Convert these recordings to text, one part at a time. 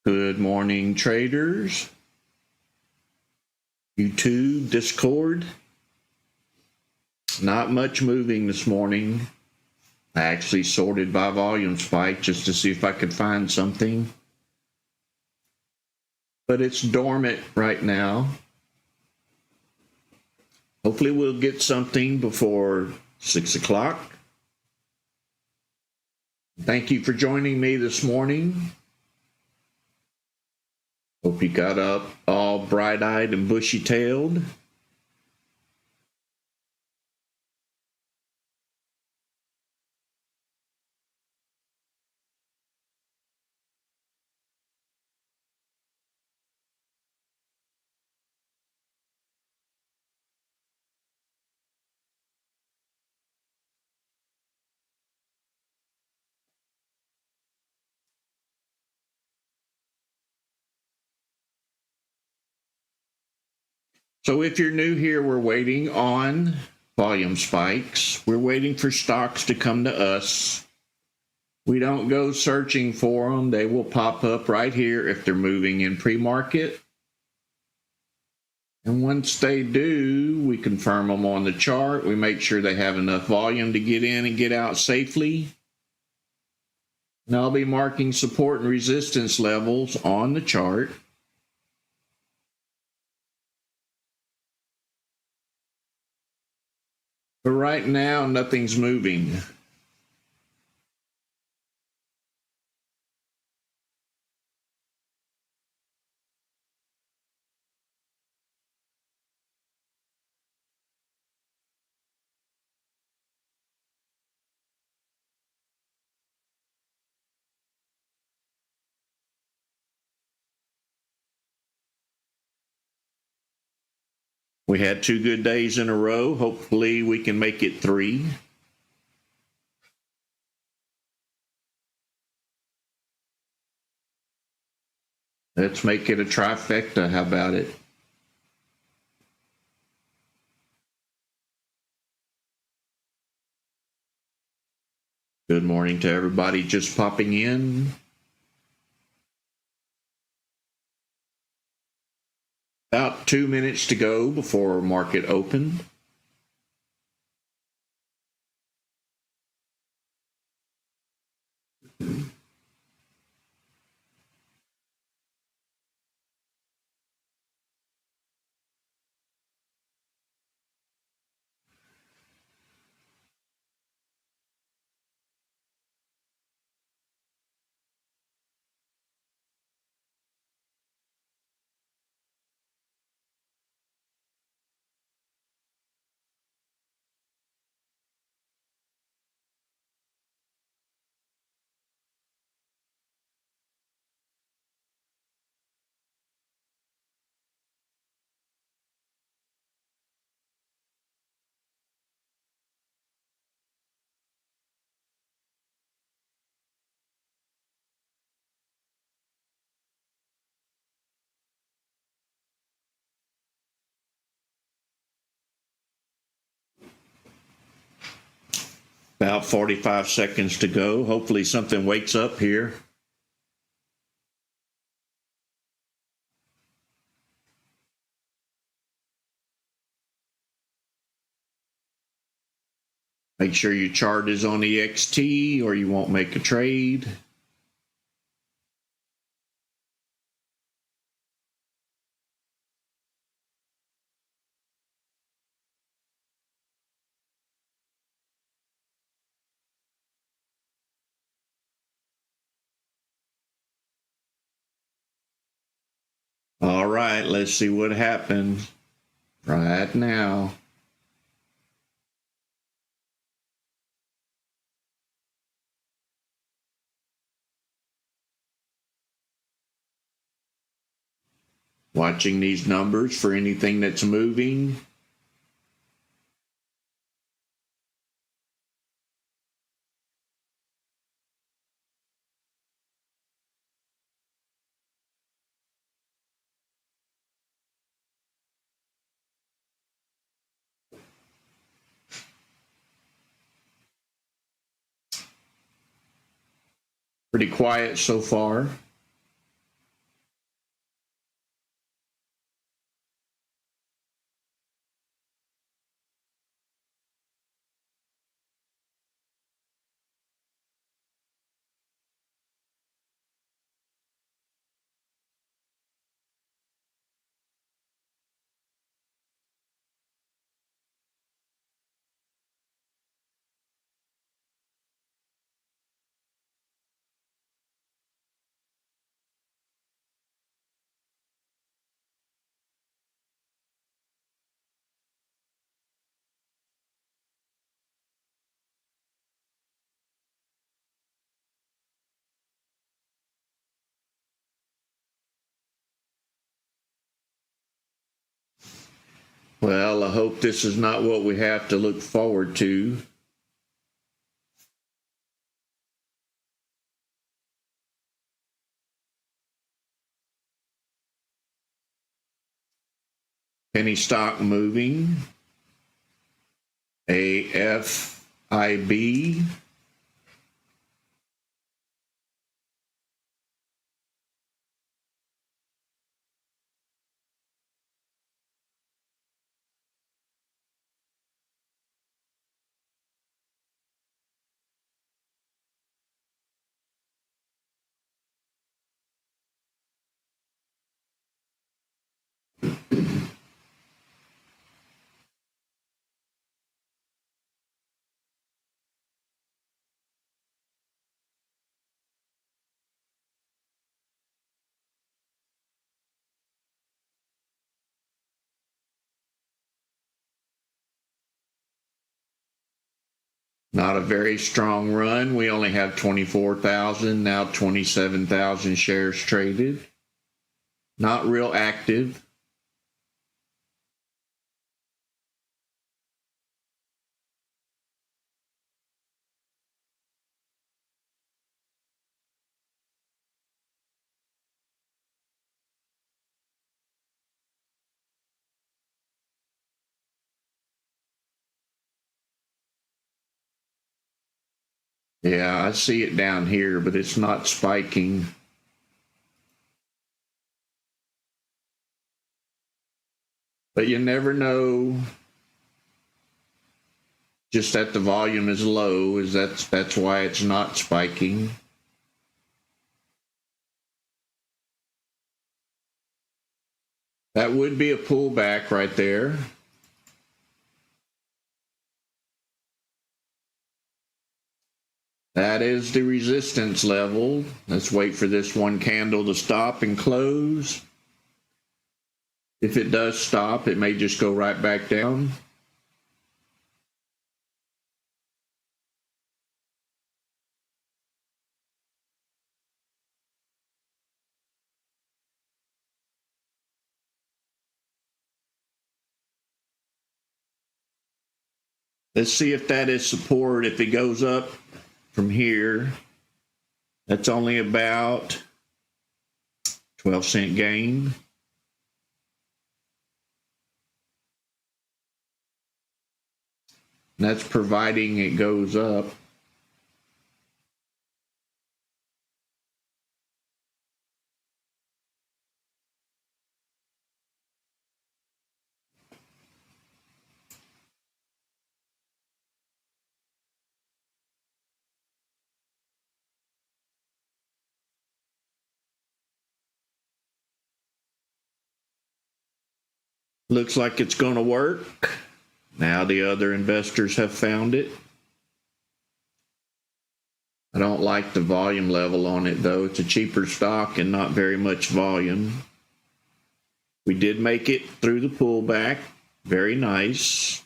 Good morning, traders. YouTube, Discord. Not much moving this morning. I actually sorted by volume spike just to see if I could find something. But it's dormant right now. Hopefully we'll get something before 6 o'clock. Thank you for joining me this morning. Hope you got up all bright-eyed and bushy-tailed. So if you're new here, we're waiting on volume spikes. We're waiting for stocks to come to us. We don't go searching for them. They will pop up right here if they're moving in pre-market. And once they do, we confirm them on the chart. We make sure they have enough volume to get in and get out safely. And I'll be marking support and resistance levels on the chart. But right now, nothing's moving. We had 2 good days in a row. Hopefully we can make it 3. Let's make it a trifecta. How about it? Good morning to everybody just popping in. About 2 minutes to go before market open. About 45 seconds to go. Hopefully something wakes up here. Make sure your chart is on EXT or you won't make a trade. All right, let's see what happens right now. Watching these numbers for anything that's moving. Pretty quiet so far. Well, I hope this is not what we have to look forward to. Penny stock moving. AFIB. Not a very strong run. We only have 24,000, now 27,000 shares traded. Not real active. Yeah, I see it down here, but it's not spiking. But you never know. Just that the volume is low, that's why it's not spiking. That would be a pullback right there. That is the resistance level. Let's wait for this one candle to stop and close. If it does stop, it may just go right back down. Let's see if that is support. If it goes up from here, that's only about 12-cent gain. And that's providing it goes up. Looks like it's going to work. Now the other investors have found it. I don't like the volume level on it, though. It's a cheaper stock and not very much volume. We did make it through the pullback. Very nice.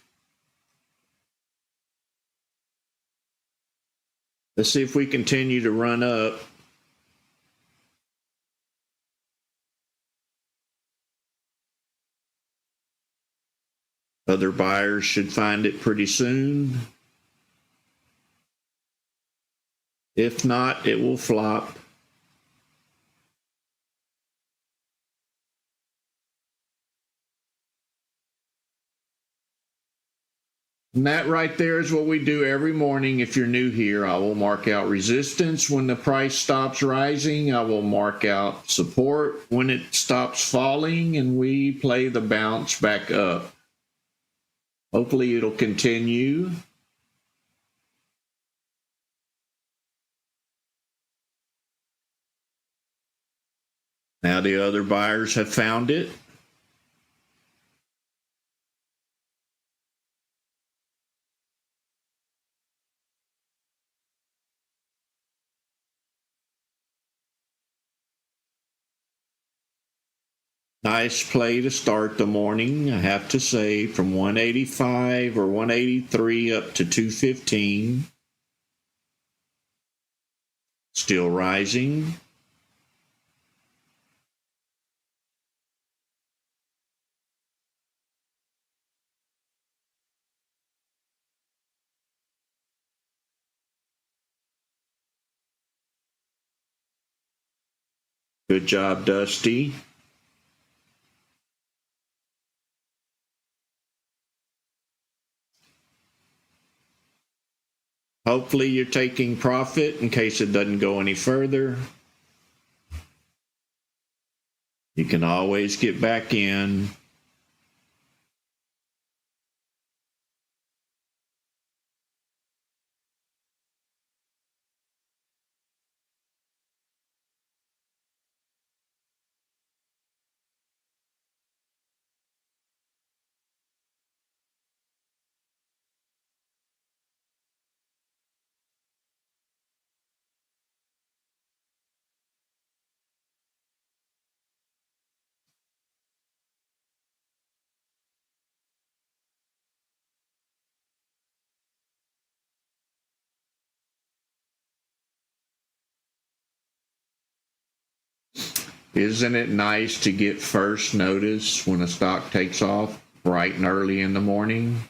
Let's see if we continue to run up. Other buyers should find it pretty soon. If not, it will flop. And that right there is what we do every morning. If you're new here, I will mark out resistance when the price stops rising. I will mark out support when it stops falling, and we play the bounce back up. Hopefully it'll continue. Now the other buyers have found it. Nice play to start the morning, I have to say, from 185 or 183 up to 215. Still rising. Good job, Dusty. Hopefully you're taking profit in case it doesn't go any further. You can always get back in. Isn't it nice to get first notice when a stock takes off bright and early in the morning?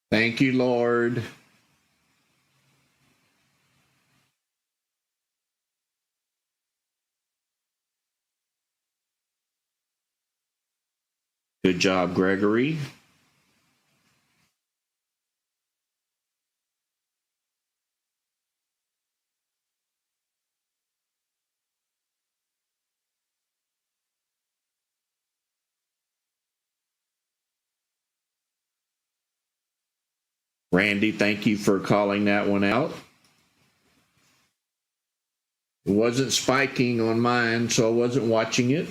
Thank you, Lord. Good job, Gregory. Randy, thank you for calling that one out. It wasn't spiking on mine, so I wasn't watching it.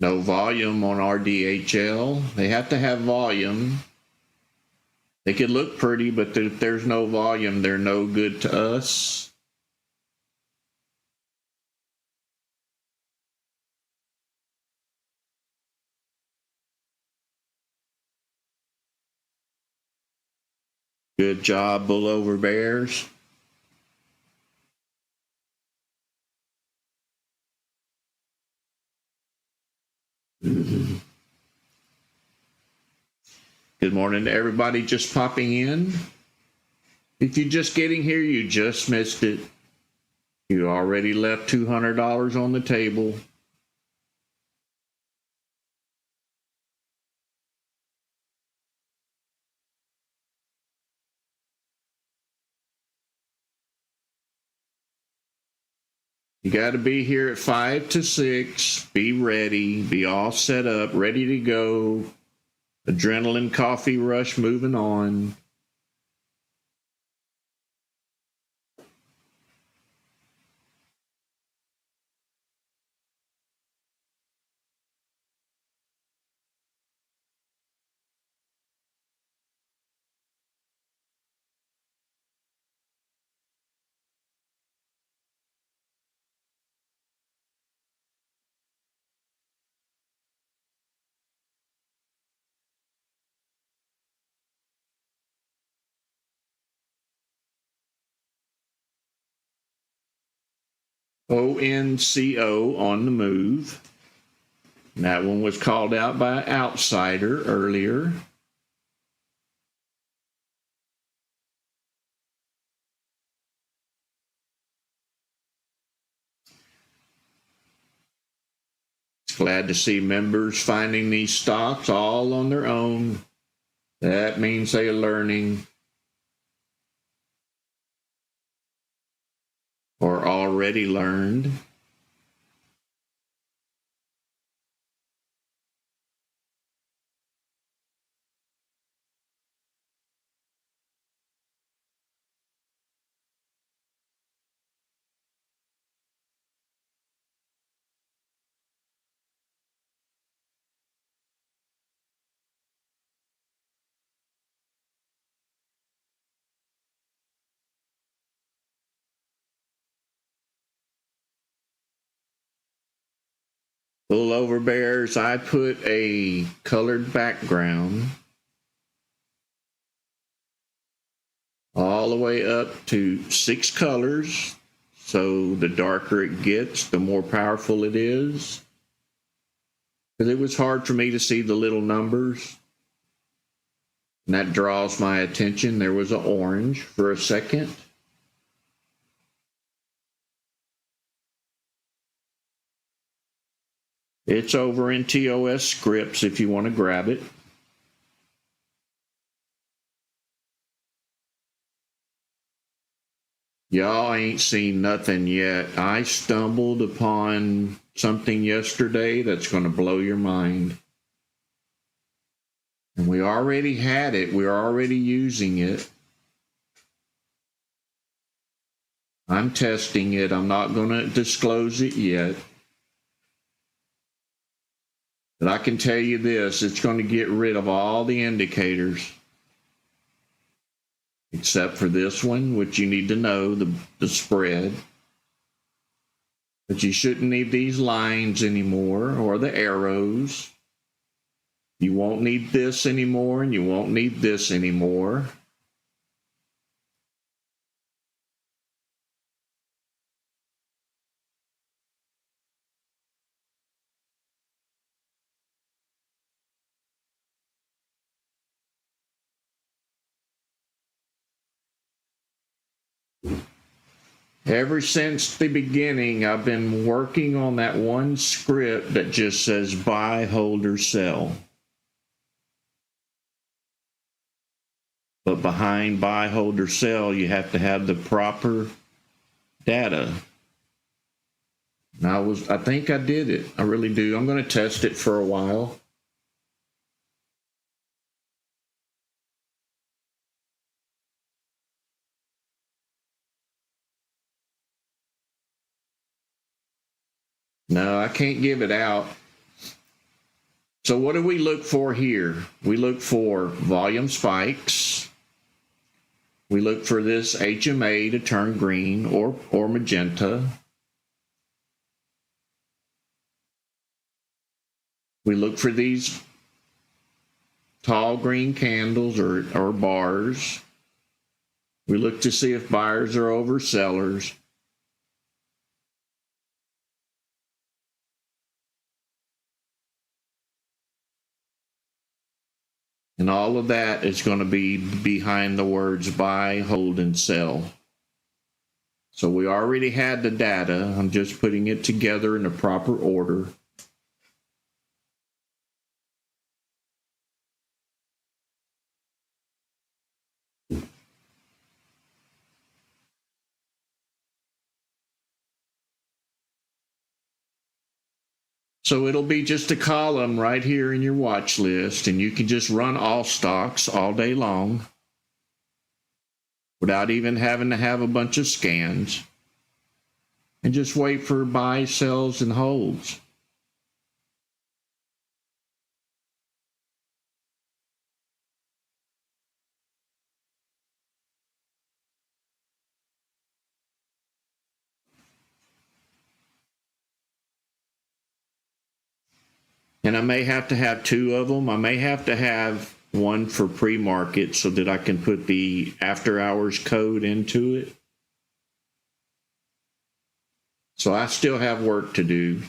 No volume on RDHL. They have to have volume. They could look pretty, but if there's no volume, they're no good to us. Good job, Bull over Bears. Good morning to everybody just popping in. If you're just getting here, you just missed it. You already left $200 on the table. You got to be here at 5 to 6. Be ready. Be all set up, ready to go. Adrenaline coffee rush moving on. ONCO on the move. That one was called out by an outsider earlier. Glad to see members finding these stocks all on their own. That means they are learning or already learned. Pullover bears, I put a colored background all the way up to 6 colors. So the darker it gets, the more powerful it is. Because it was hard for me to see the little numbers. And that draws my attention. There was an orange for a second. It's over in TOS scripts if you want to grab it. Y'all ain't seen nothing yet. I stumbled upon something yesterday that's going to blow your mind. And we already had it. We're already using it. I'm testing it. I'm not going to disclose it yet. But I can tell you this, it's going to get rid of all the indicators. Except for this one, which you need to know, the spread. But you shouldn't need these lines anymore, or the arrows. You won't need this anymore, and you won't need this anymore. Ever since the beginning, I've been working on that one script that just says buy, hold, or sell. But behind buy, hold, or sell, you have to have the proper data. And I think I did it. I really do. I'm going to test it for a while. No, I can't give it out. So what do we look for here? We look for volume spikes. We look for this HMA to turn green or magenta. We look for these tall green candles or bars. We look to see if buyers are over sellers. And all of that is going to be behind the words buy, hold, and sell. So we already had the data. I'm just putting it together in the proper order. So it'll be just a column right here in your watch list, and you can just run all stocks all day long without even having to have a bunch of scans, and just wait for buys, sells, and holds. And I may have to have 2 of them. I may have to have one for pre-market so that I can put the after hours code into it. So I still have work to do.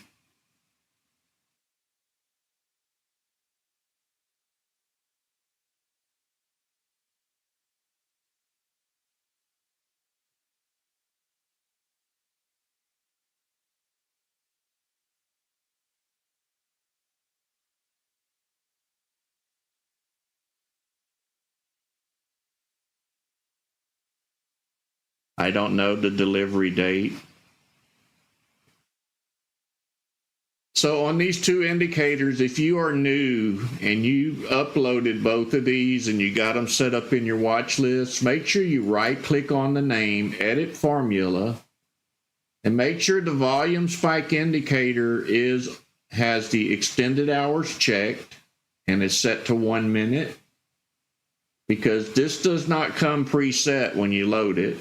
I don't know the delivery date. So on these 2 indicators, if you are new and you uploaded both of these and you got them set up in your watch list, make sure you right-click on the name, edit formula, and make sure the volume spike indicator has the extended hours checked and is set to 1 minute, because this does not come preset when you load it.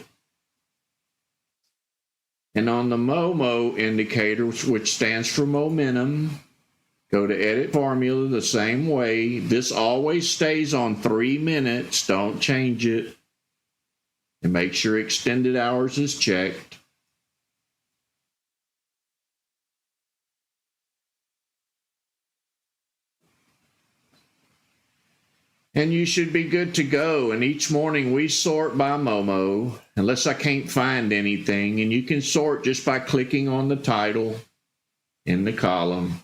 And on the MOMO indicator, which stands for momentum, Go to edit formula the same way. This always stays on 3 minutes. Don't change it. And make sure extended hours is checked. And you should be good to go. And each morning we sort by Momo, unless I can't find anything. And you can sort just by clicking on the title in the column.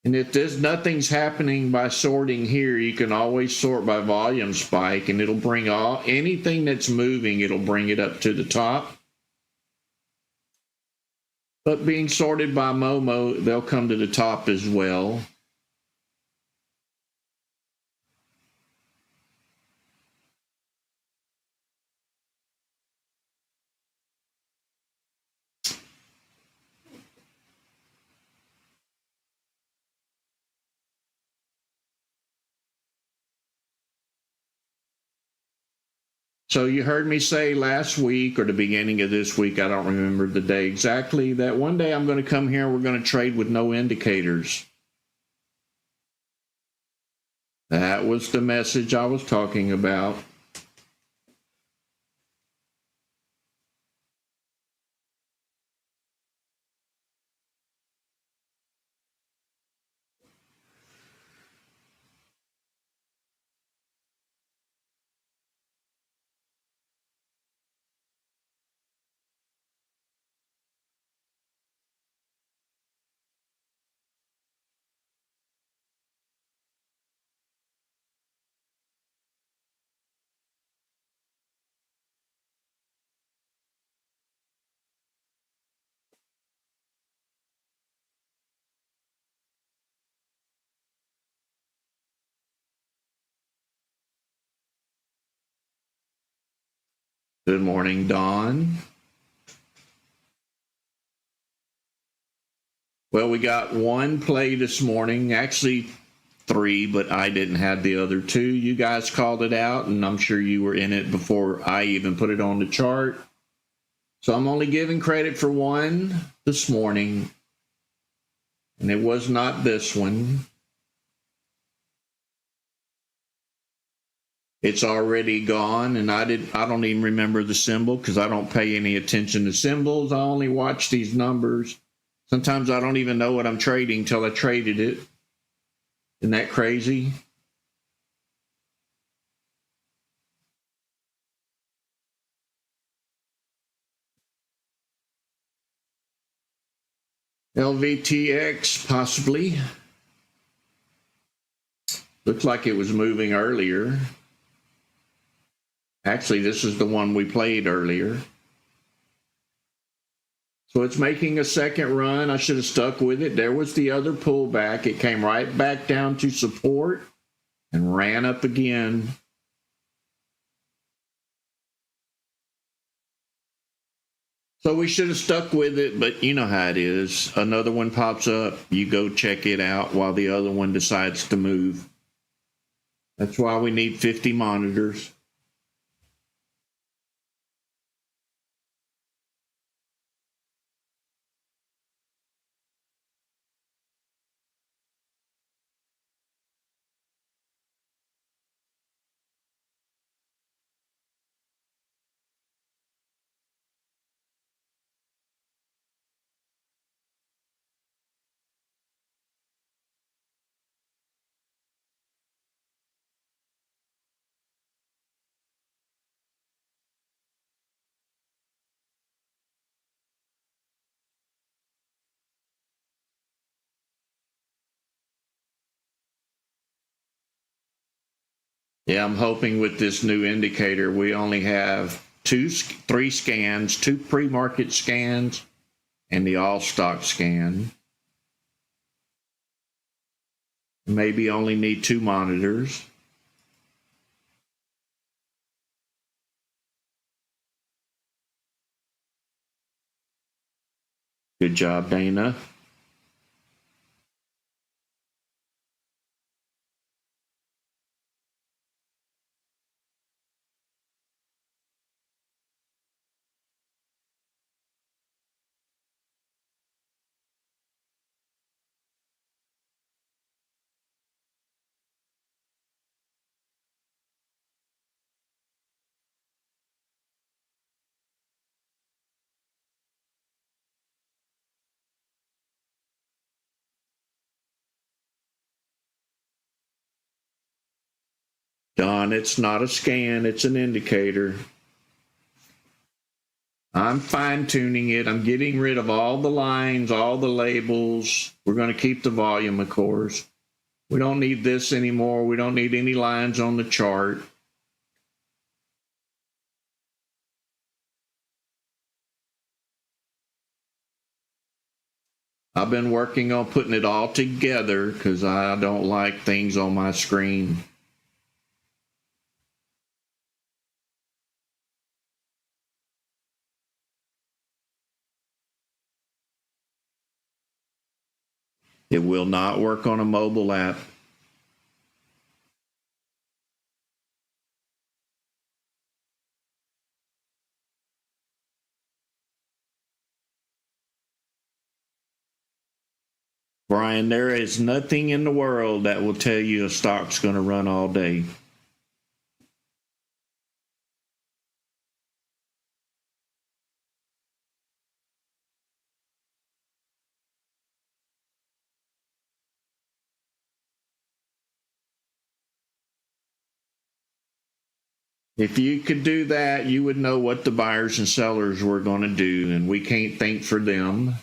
And if there's nothing's happening by sorting here, you can always sort by volume spike, and it'll bring anything that's moving, it'll bring it up to the top. But being sorted by Momo, they'll come to the top as well. So you heard me say last week or the beginning of this week, I don't remember the day exactly, that one day I'm going to come here and we're going to trade with no indicators. That was the message I was talking about. Good morning, Dawn. Well, we got one play this morning, actually 3, but I didn't have the other 2. You guys called it out, and I'm sure you were in it before I even put it on the chart. So I'm only giving credit for one this morning, and it was not this one. It's already gone, and I don't even remember the symbol because I don't pay any attention to symbols. I only watch these numbers. Sometimes I don't even know what I'm trading till I traded it. Isn't that crazy? LVTX, possibly. Looks like it was moving earlier. Actually, this is the one we played earlier. So it's making a second run. I should have stuck with it. There was the other pullback. It came right back down to support and ran up again. So we should have stuck with it, but you know how it is. Another one pops up, you go check it out while the other one decides to move. That's why we need 50 monitors. Yeah, I'm hoping with this new indicator, we only have 3 scans, 2 pre-market scans, and the all-stock scan. Maybe only need 2 monitors. Good job, Dana. Don, it's not a scan, it's an indicator. I'm fine tuning it. I'm getting rid of all the lines, all the labels. We're going to keep the volume, of course. We don't need this anymore. We don't need any lines on the chart. I've been working on putting it all together because I don't like things on my screen. It will not work on a mobile app. Brian, there is nothing in the world that will tell you a stock's going to run all day. If you could do that, you would know what the buyers and sellers were going to do, and we can't think for them.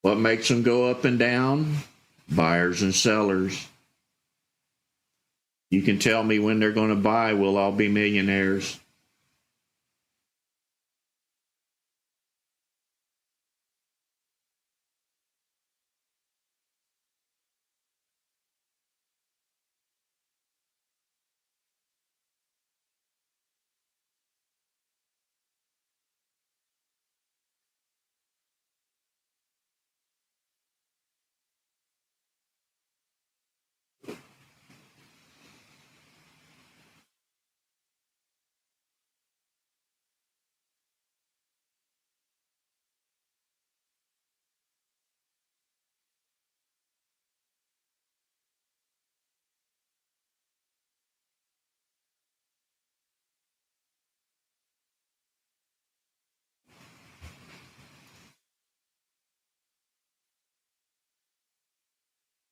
What makes them go up and down? Buyers and sellers. You can tell me when they're going to buy, we'll all be millionaires.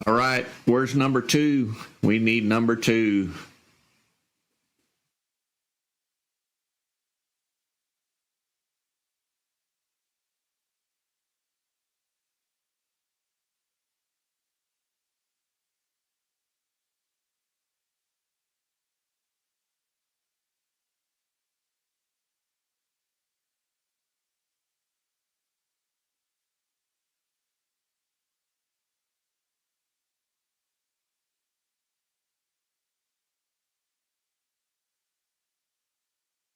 All right, where's number two? We need number two.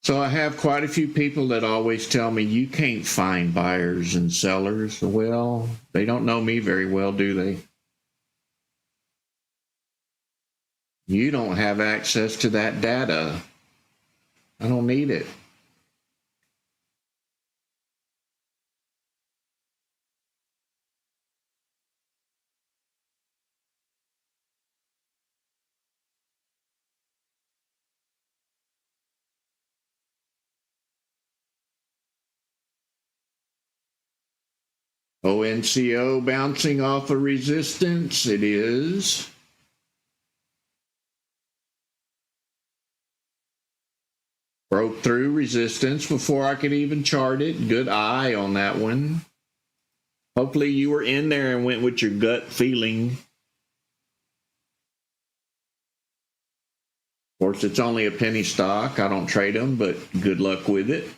So I have quite a few people that always tell me you can't find buyers and sellers. Well, they don't know me very well, do they? You don't have access to that data. I don't need it. ONCO bouncing off a resistance. It is. Broke through resistance before I could even chart it. Good eye on that one. Hopefully you were in there and went with your gut feeling. Of course, it's only a penny stock. I don't trade them, but good luck with it.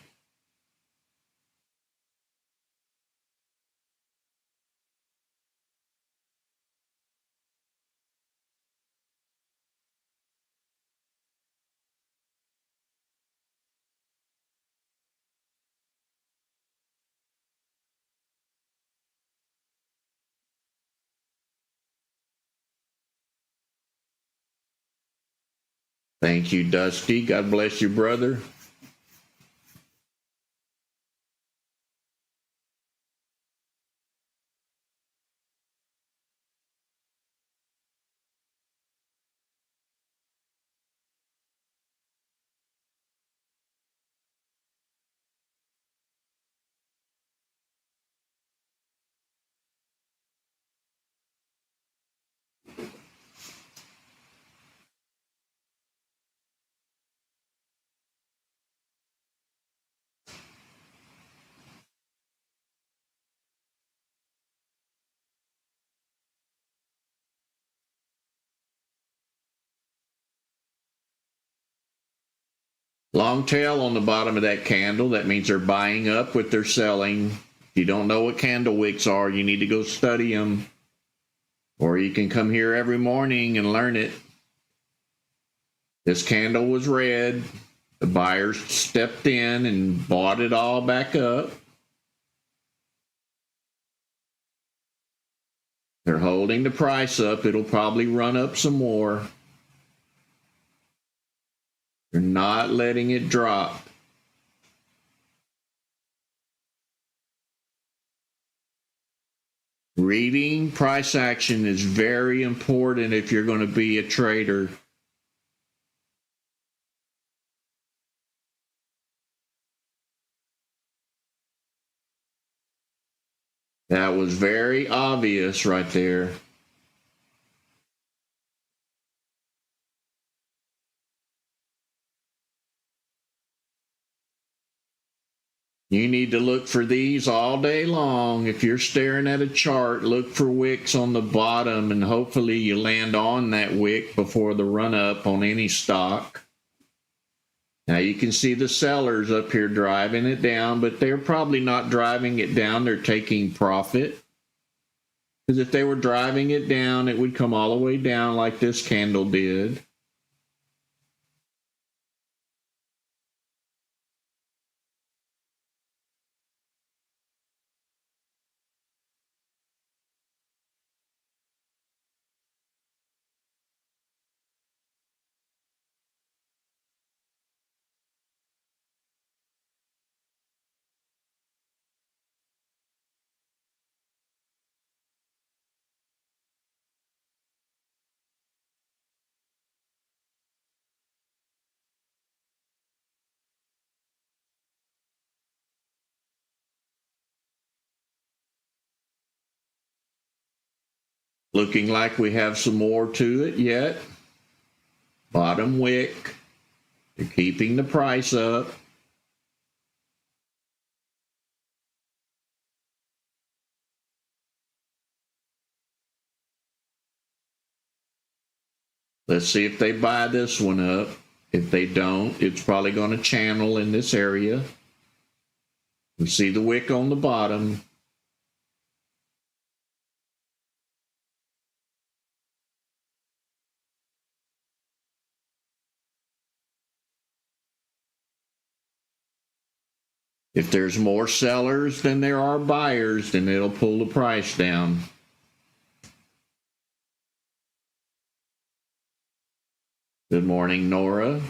Thank you, Dusty. God bless you, brother. Long tail on the bottom of that candle, that means they're buying up what they're selling. If you don't know what candle wicks are, you need to go study them. Or you can come here every morning and learn it. This candle was red. The buyers stepped in and bought it all back up. They're holding the price up. It'll probably run up some more. They're not letting it drop. Reading price action is very important if you're going to be a trader. That was very obvious right there. You need to look for these all day long. If you're staring at a chart, look for wicks on the bottom, and hopefully you land on that wick before the run up on any stock. Now you can see the sellers up here driving it down, but they're probably not driving it down. They're taking profit. Because if they were driving it down, it would come all the way down like this candle did. Looking like we have some more to it yet. Bottom wick. They're keeping the price up. Let's see if they buy this one up. If they don't, it's probably going to channel in this area. We see the wick on the bottom. If there's more sellers than there are buyers, then it'll pull the price down. Good morning, Nora.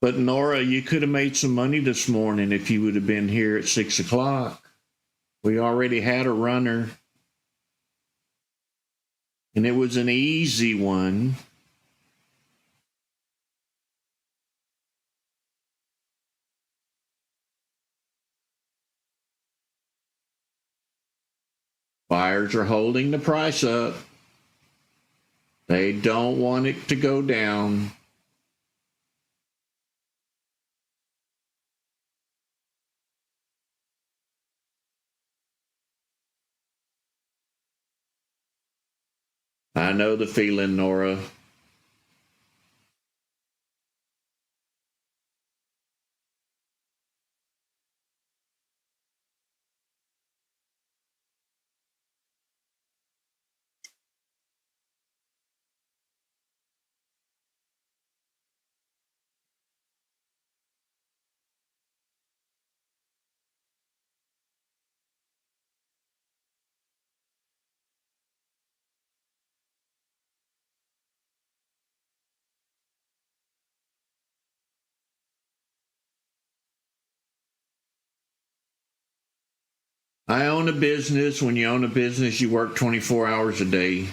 But Nora, you could have made some money this morning if you would have been here at 6 o'clock. We already had a runner. And it was an easy one. Buyers are holding the price up. They don't want it to go down. I know the feeling, Nora. I own a business. When you own a business, you work 24 hours a day.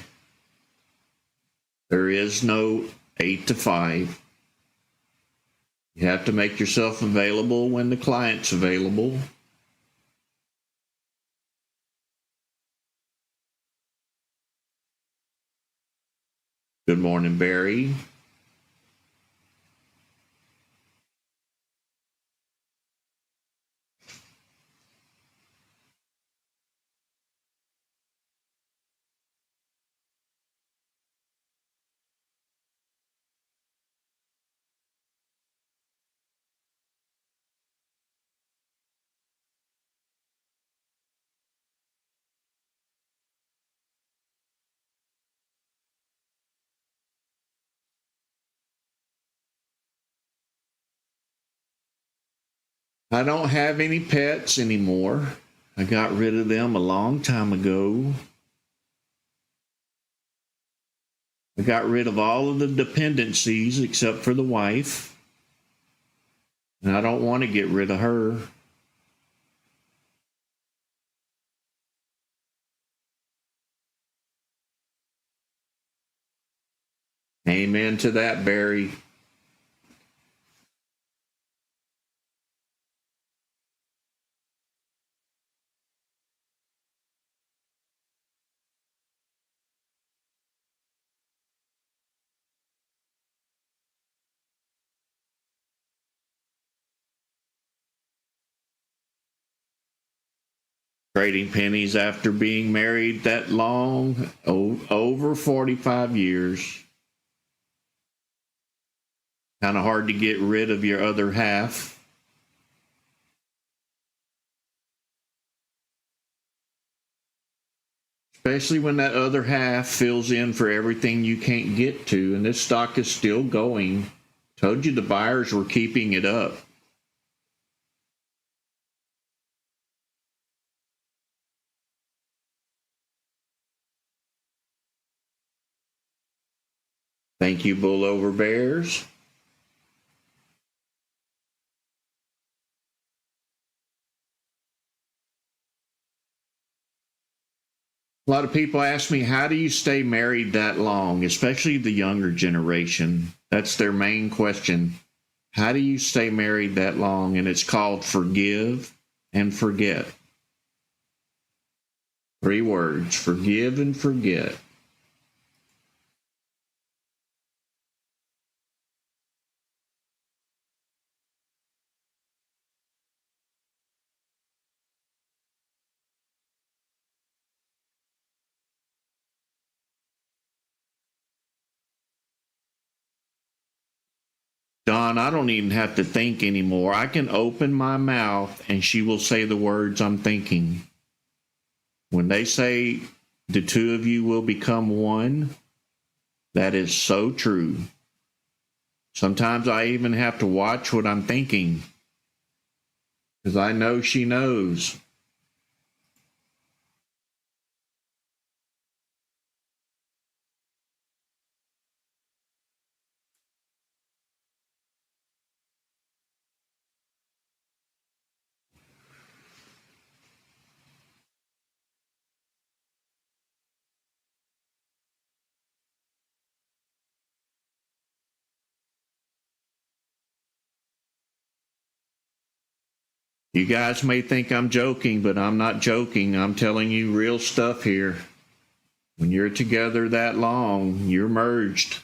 There is no 8 to 5. You have to make yourself available when the client's available. Good morning, Barry. I don't have any pets anymore. I got rid of them a long time ago. I got rid of all of the dependencies except for the wife. And I don't want to get rid of her. Amen to that, Barry. Trading pennies after being married that long, over 45 years. Kind of hard to get rid of your other half. Especially when that other half fills in for everything you can't get to. And this stock is still going. Told you the buyers were keeping it up. Thank you, Bull Over Bears. A lot of people ask me, how do you stay married that long, especially the younger generation? That's their main question. How do you stay married that long? And it's called forgive and forget. 3 words, forgive and forget. Don, I don't even have to think anymore. I can open my mouth and she will say the words I'm thinking. When they say the two of you will become one, that is so true. Sometimes I even have to watch what I'm thinking because I know she knows. You guys may think I'm joking, but I'm not joking. I'm telling you real stuff here. When you're together that long, you're merged.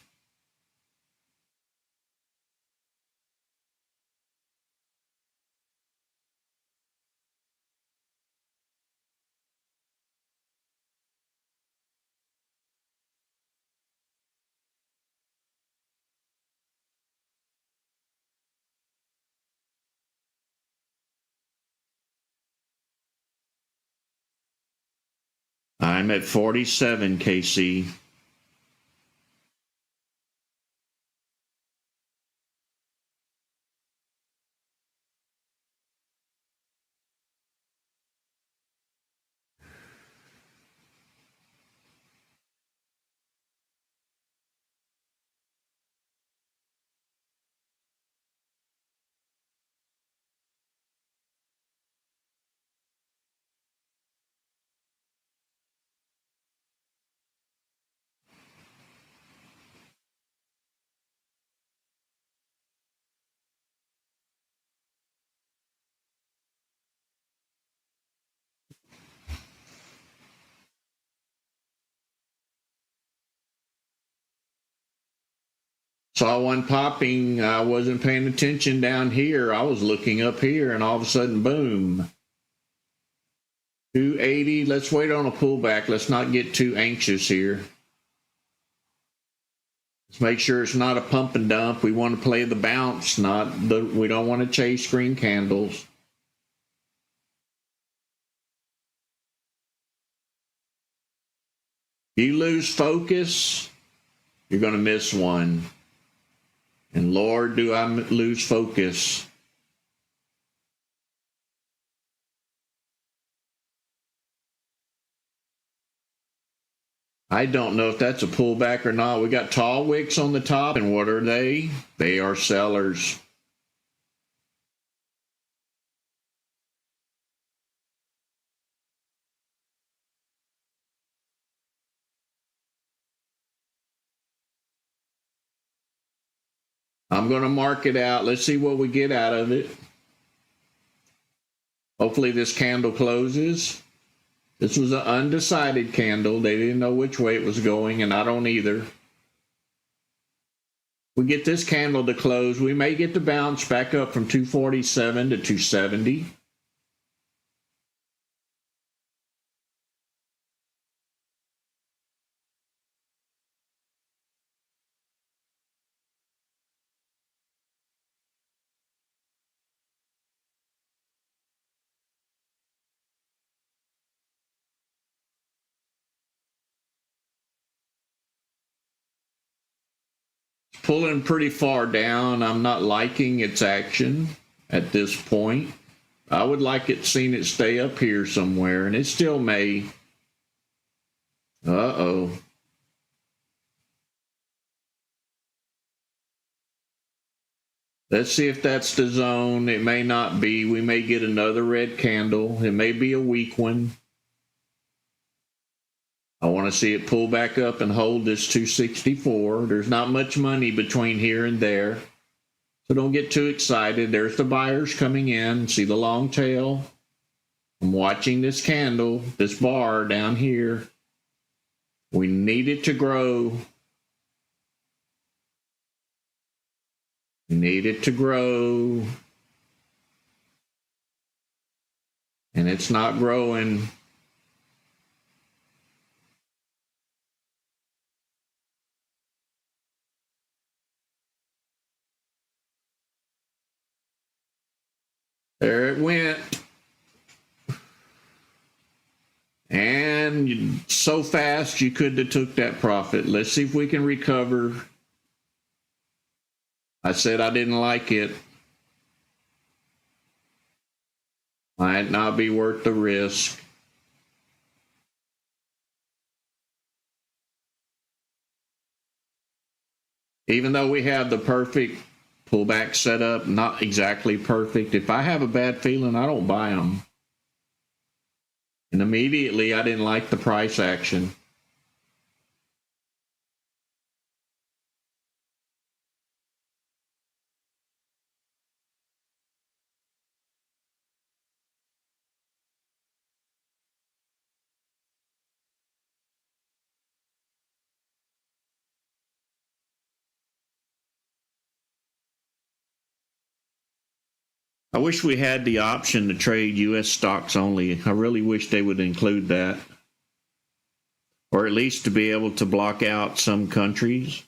I'm at 47, KC. Saw one popping. I wasn't paying attention down here. I was looking up here, and all of a sudden, boom. 280. Let's wait on a pullback. Let's not get too anxious here. Let's make sure it's not a pump and dump. We want to play the bounce, we don't want to chase green candles. If you lose focus, you're going to miss one. And Lord, do I lose focus. I don't know if that's a pullback or not. We got tall wicks on the top, and what are they? They are sellers. I'm going to mark it out. Let's see what we get out of it. Hopefully this candle closes. This was an undecided candle. They didn't know which way it was going, and I don't either. We get this candle to close. We may get to bounce back up from 247 to 270. Pulling pretty far down. I'm not liking its action at this point. I would like seen it stay up here somewhere, and it still may. Uh-oh. Let's see if that's the zone. It may not be. We may get another red candle. It may be a weak one. I want to see it pull back up and hold this 264. There's not much money between here and there, so don't get too excited. There's the buyers coming in. See the long tail? I'm watching this candle, this bar down here. We need it to grow. We need it to grow. And it's not growing. There it went. And so fast you could have took that profit. Let's see if we can recover. I said I didn't like it. Might not be worth the risk. Even though we have the perfect pullback setup, not exactly perfect. If I have a bad feeling, I don't buy them. And immediately, I didn't like the price action. I wish we had the option to trade U.S. stocks only. I really wish they would include that. Or at least to be able to block out some countries.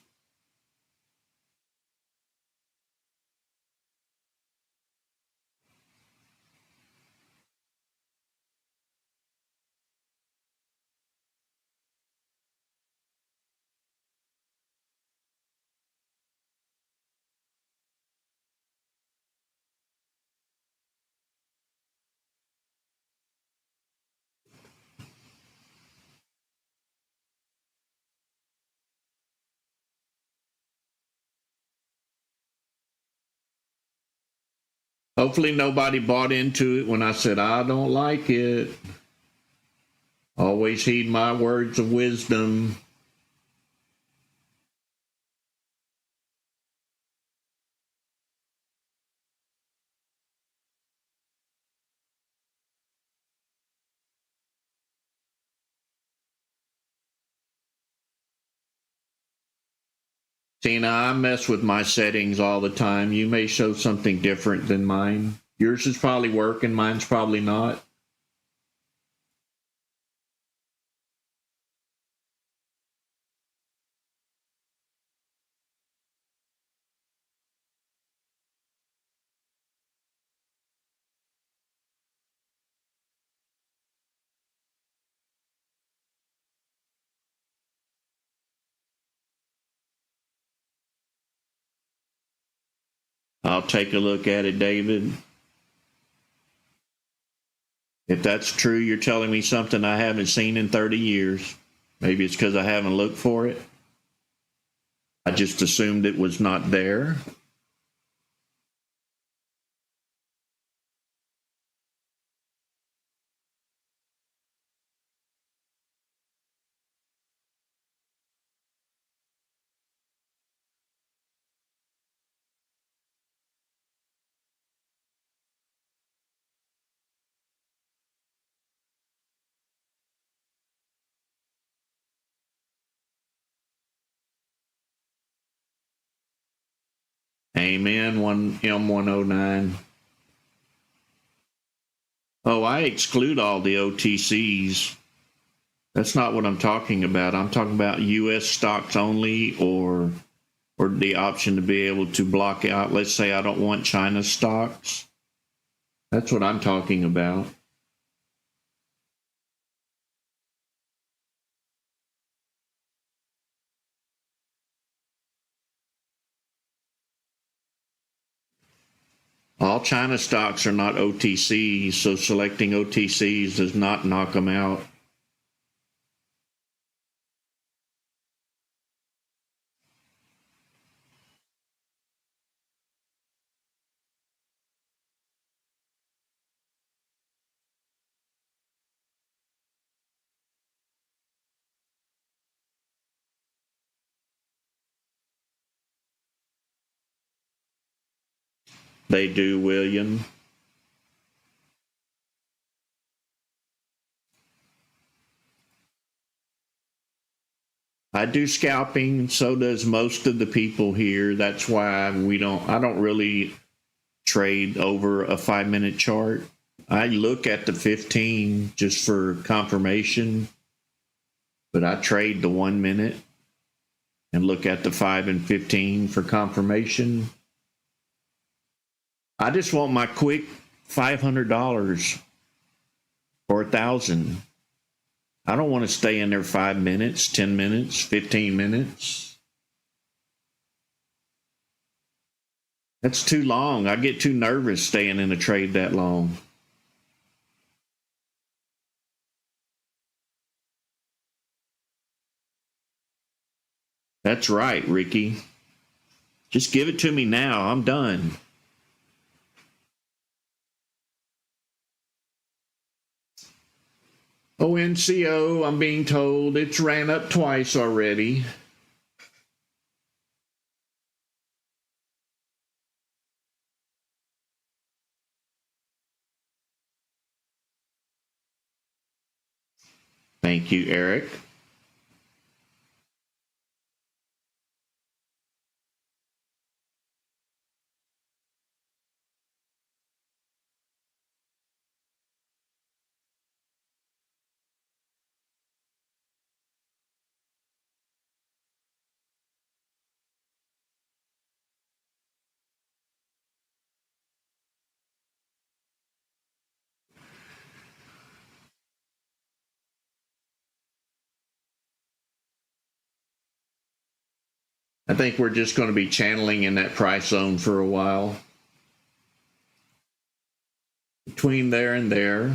Hopefully nobody bought into it when I said I don't like it. Always heed my words of wisdom. Tina, I mess with my settings all the time. You may show something different than mine. Yours is probably working, mine's probably not. I'll take a look at it, David. If that's true, you're telling me something I haven't seen in 30 years. Maybe it's because I haven't looked for it. I just assumed it was not there. Amen. One M109. Oh, I exclude all the OTCs. That's not what I'm talking about. I'm talking about US stocks only, or the option to be able to block out. Let's say I don't want China stocks. That's what I'm talking about. All China stocks are not OTCs, so selecting OTCs does not knock them out. They do, William. I do scalping, and so does most of the people here. That's why I don't really trade over a 5-minute chart. I look at the 15 just for confirmation, but I trade the 1 minute and look at the 5 and 15 for confirmation. I just want my quick $500 or 1,000. I don't want to stay in there 5 minutes, 10 minutes, 15 minutes. That's too long. I get too nervous staying in a trade that long. That's right, Ricky. Just give it to me now. I'm done. ONCO, I'm being told it's ran up twice already. Thank you, Eric. I think we're just going to be channeling in that price zone for a while. Between there and there.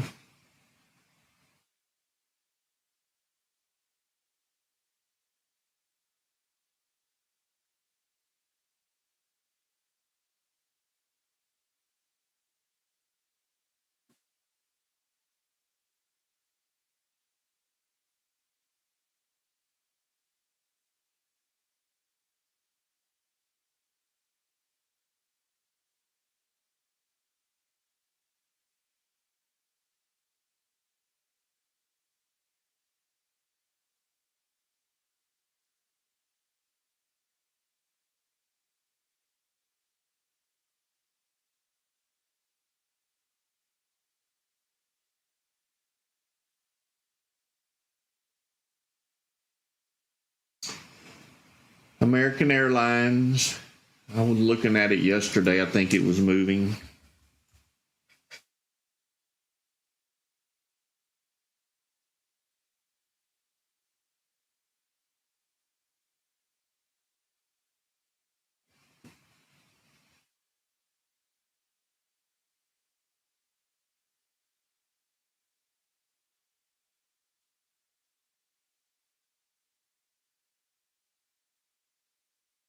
American Airlines, I was looking at it yesterday. I think it was moving.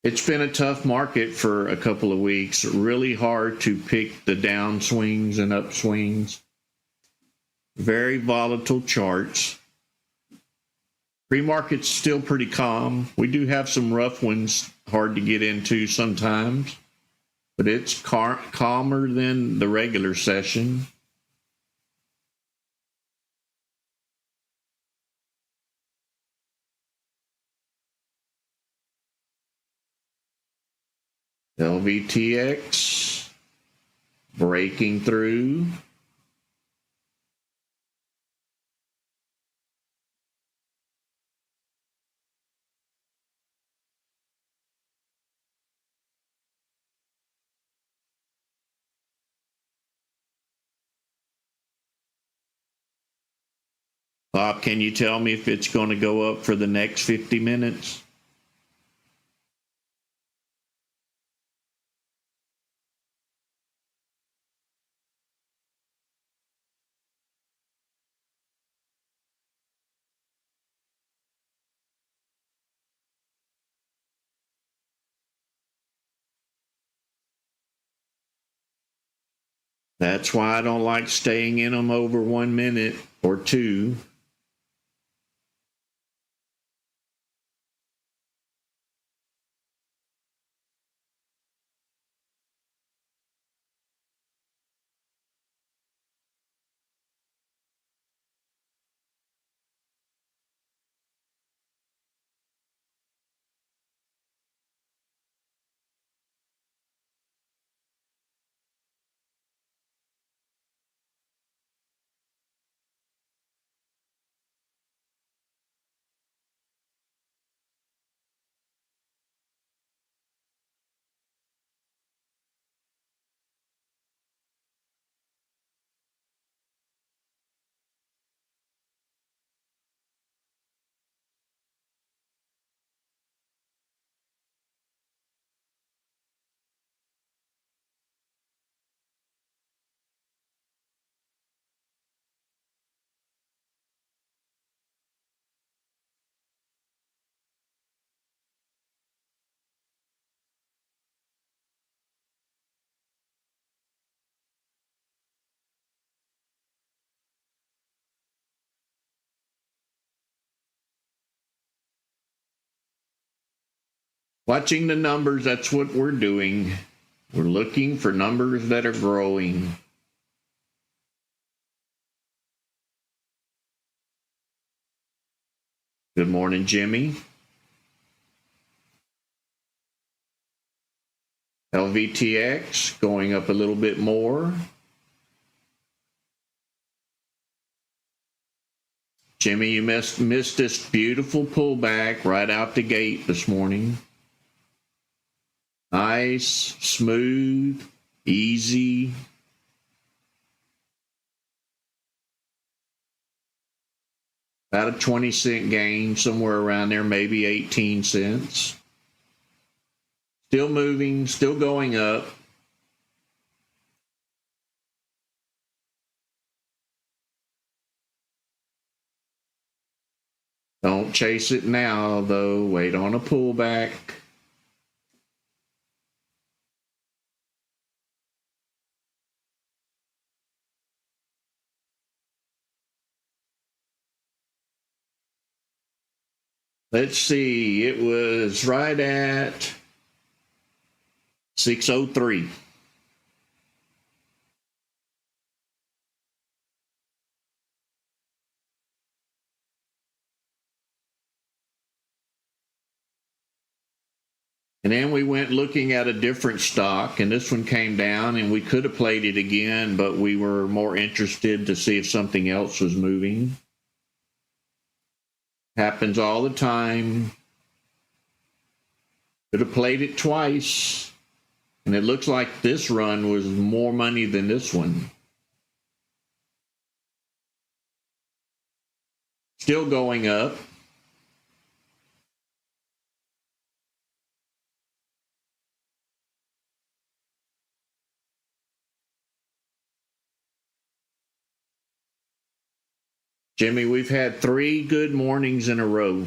It's been a tough market for a couple of weeks. Really hard to pick the down swings and upswings. Very volatile charts. Pre-market's still pretty calm. We do have some rough ones, hard to get into sometimes, but it's calmer than the regular session. LVTX breaking through. Bob, can you tell me if it's going to go up for the next 50 minutes? That's why I don't like staying in them over 1 minute or two. Watching the numbers, that's what we're doing. We're looking for numbers that are growing. Good morning, Jimmy. LVTX going up a little bit more. Jimmy, you missed this beautiful pullback right out the gate this morning. Nice, smooth, easy. About a 20-cent gain, somewhere around there, maybe 18 cents. Still moving, still going up. Don't chase it now, though. Wait on a pullback. Let's see. It was right at 603. And then we went looking at a different stock, and this one came down, and we could have played it again, but we were more interested to see if something else was moving. Happens all the time. Could have played it twice. And it looks like this run was more money than this one. Still going up. Jimmy, we've had 3 good mornings in a row.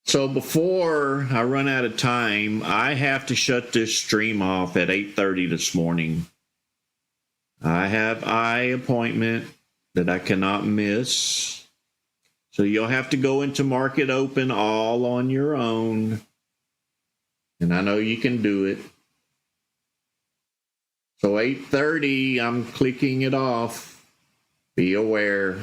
So before I run out of time, I have to shut this stream off at 8:30 this morning. I have eye appointment that I cannot miss. So you'll have to go into market open all on your own. And I know you can do it. So 8:30, I'm clicking it off. Be aware.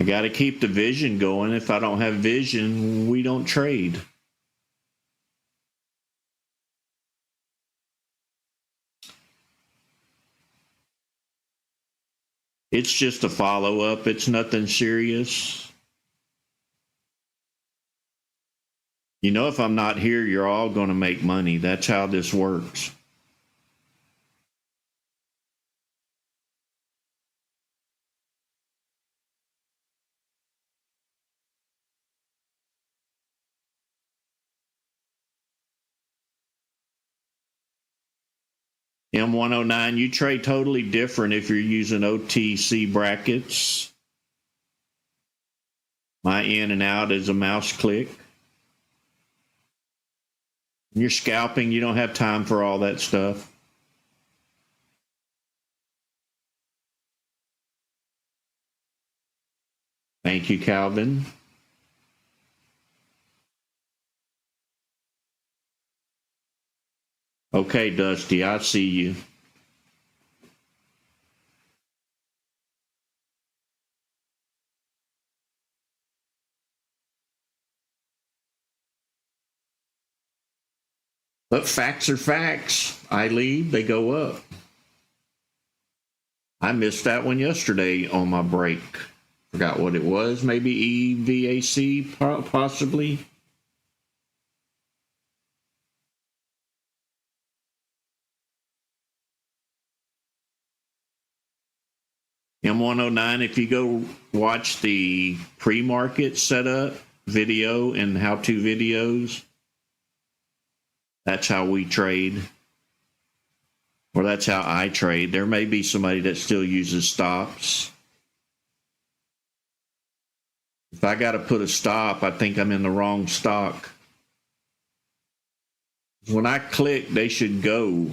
I got to keep the vision going. If I don't have vision, we don't trade. It's just a follow-up. It's nothing serious. You know, if I'm not here, you're all going to make money. That's how this works. M109, you trade totally different if you're using OTC brackets. My in and out is a mouse click. When you're scalping, you don't have time for all that stuff. Thank you, Calvin. Okay, Dusty, I see you. But facts are facts. I leave, they go up. I missed that one yesterday on my break. Forgot what it was. Maybe EVAC, possibly. M109, if you go watch the pre-market setup video and how-to videos, that's how we trade. Or that's how I trade. There may be somebody that still uses stops. If I got to put a stop, I think I'm in the wrong stock. When I click, they should go.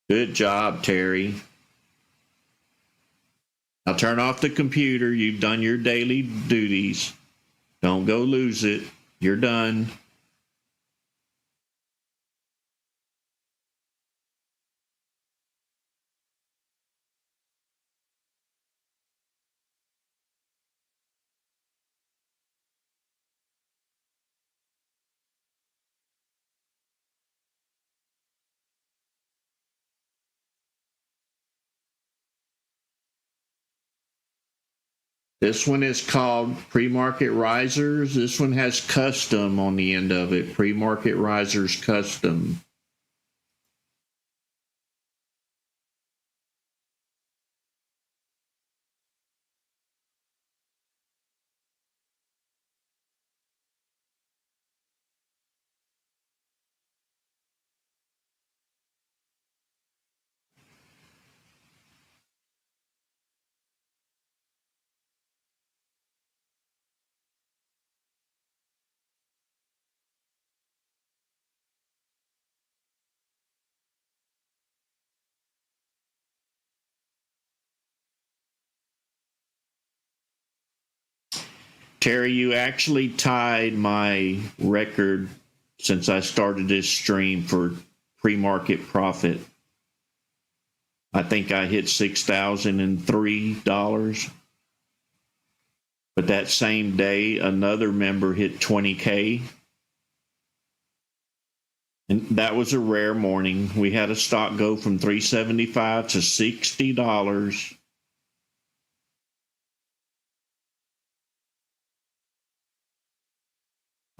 Good job, Terry. Now turn off the computer. You've done your daily duties. Don't go lose it. You're done. This one is called Pre-Market Risers. This one has custom on the end of it. Pre-Market Risers Custom. Terry, you actually tied my record since I started this stream for pre-market profit. I think I hit $6,003. But that same day, another member hit 20K. And that was a rare morning. We had a stock go from $375 to $60.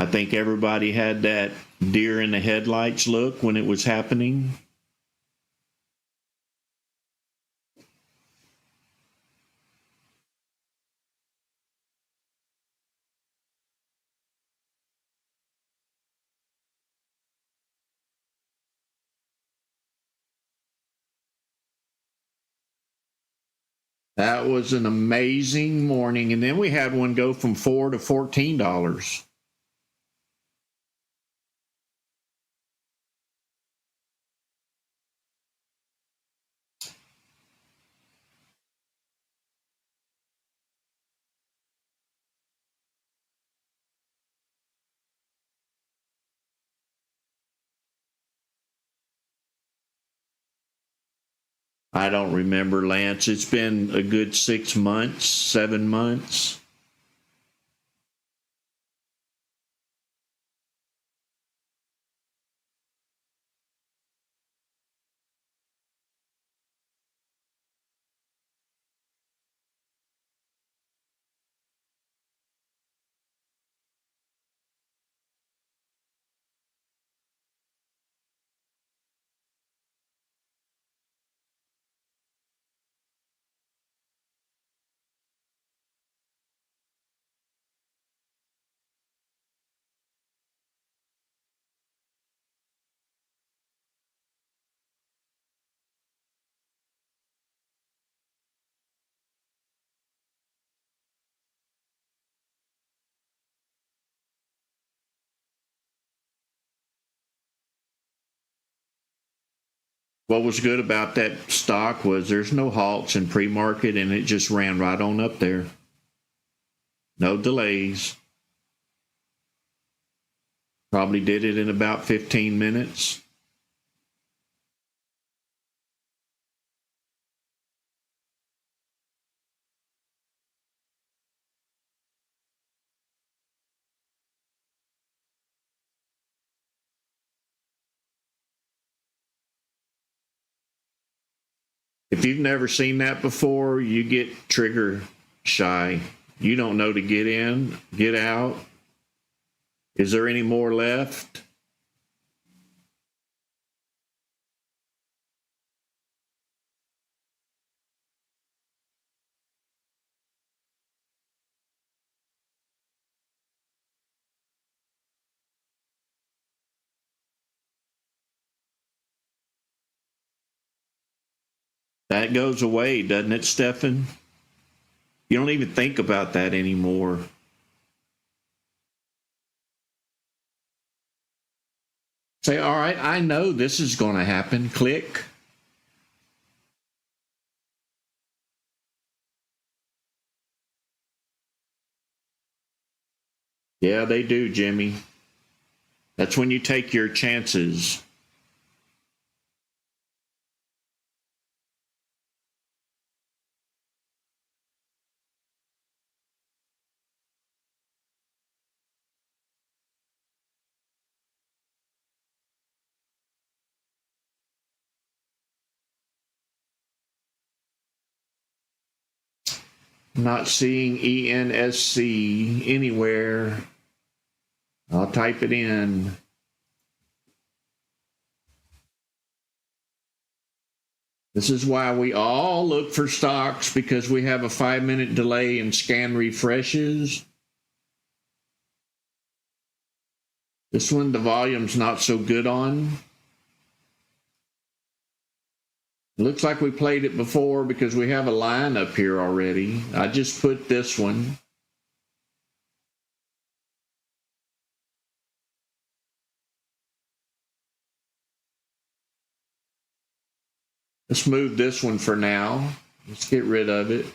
I think everybody had that deer in the headlights look when it was happening. That was an amazing morning. And then we had one go from $4 to $14. I don't remember, Lance. It's been a good 6 months, 7 months. What was good about that stock was there's no halts in pre-market, and it just ran right on up there. No delays. Probably did it in about 15 minutes. If you've never seen that before, you get trigger shy. You don't know to get in, get out. Is there any more left? That goes away, doesn't it, Stefan? You don't even think about that anymore. Say, all right, I know this is going to happen. Click. Yeah, they do, Jimmy. That's when you take your chances. Not seeing ENSC anywhere. I'll type it in. This is why we all look for stocks, because we have a 5-minute delay in scan refreshes. This one, the volume's not so good on. It looks like we played it before because we have a line up here already. I just put this one. Let's move this one for now. Let's get rid of it.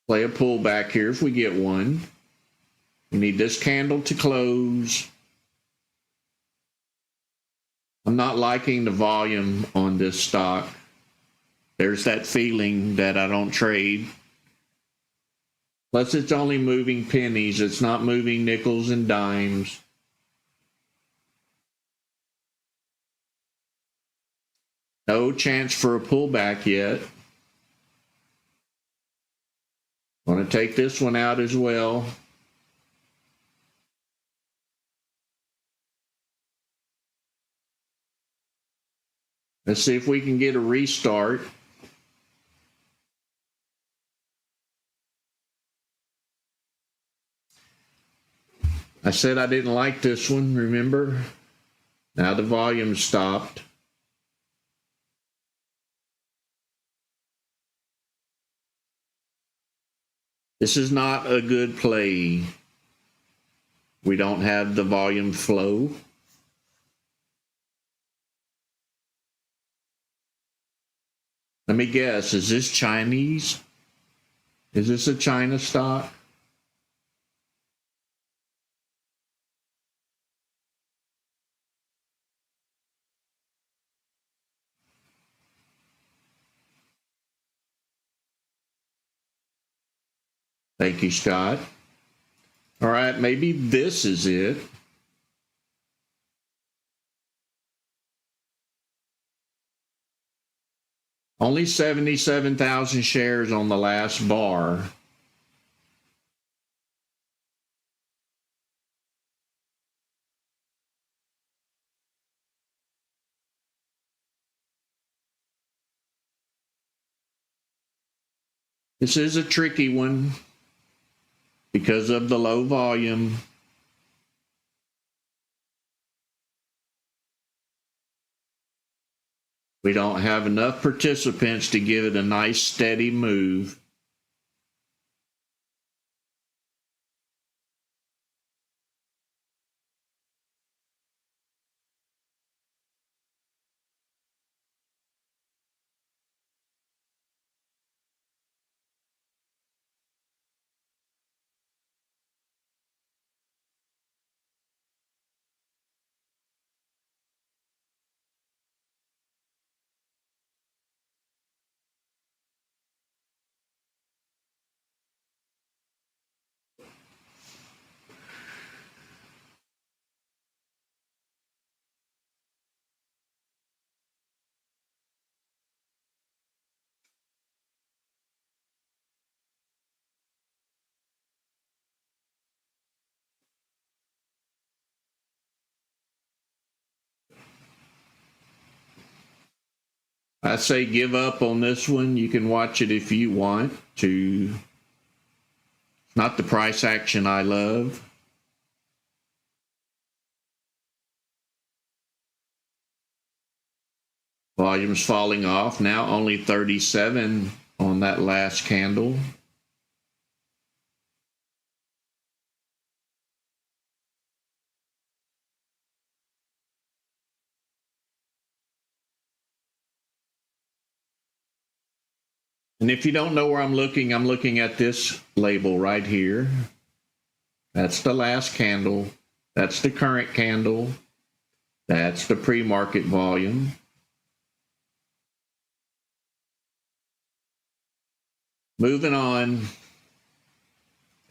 Play a pullback here if we get one. We need this candle to close. I'm not liking the volume on this stock. There's that feeling that I don't trade. Plus, it's only moving pennies. It's not moving nickels and dimes. No chance for a pullback yet. Want to take this one out as well. Let's see if we can get a restart. I said I didn't like this one, remember? Now the volume stopped. This is not a good play. We don't have the volume flow. Let me guess, is this Chinese? Is this a China stock? Thank you, Scott. All right, maybe this is it. Only 77,000 shares on the last bar. This is a tricky one because of the low volume. We don't have enough participants to give it a nice steady move. I say give up on this one. You can watch it if you want to. Not the price action I love. Volume's falling off. Now only 37 on that last candle. And if you don't know where I'm looking at this label right here. That's the last candle. That's the current candle. That's the pre-market volume. Moving on,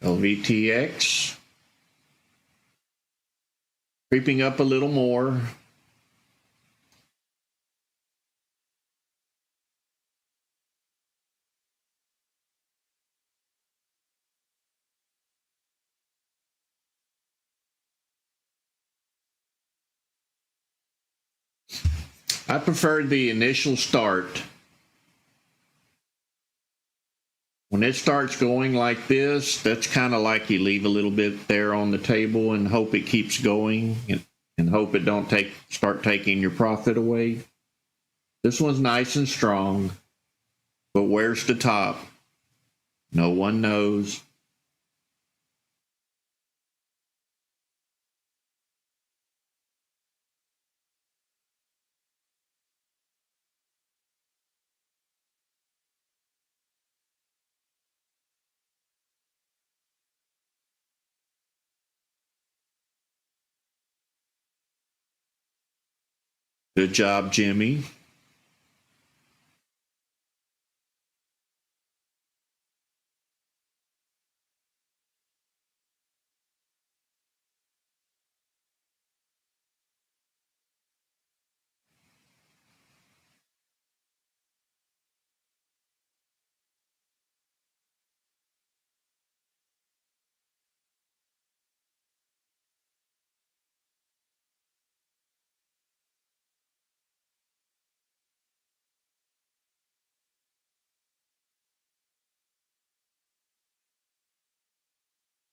LVTX. Creeping up a little more. I prefer the initial start. When it starts going like this, that's kind of like you leave a little bit there on the table and hope it keeps going and hope it don't start taking your profit away. This one's nice and strong, but where's the top? No one knows. Good job, Jimmy.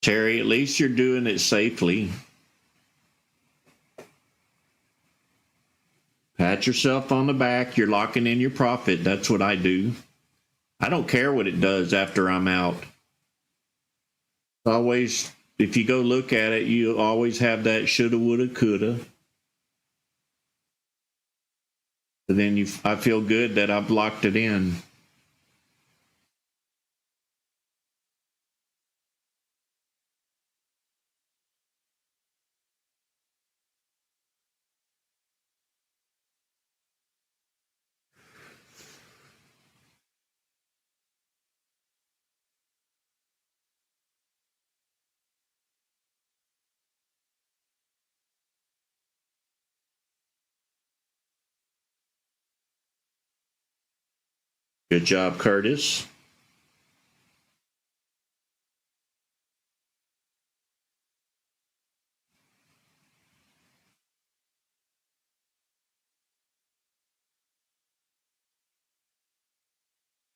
Terry, at least you're doing it safely. Pat yourself on the back. You're locking in your profit. That's what I do. I don't care what it does after I'm out. Always, if you go look at it, you always have that shoulda, woulda, coulda. But then I feel good that I've locked it in. Good job, Curtis.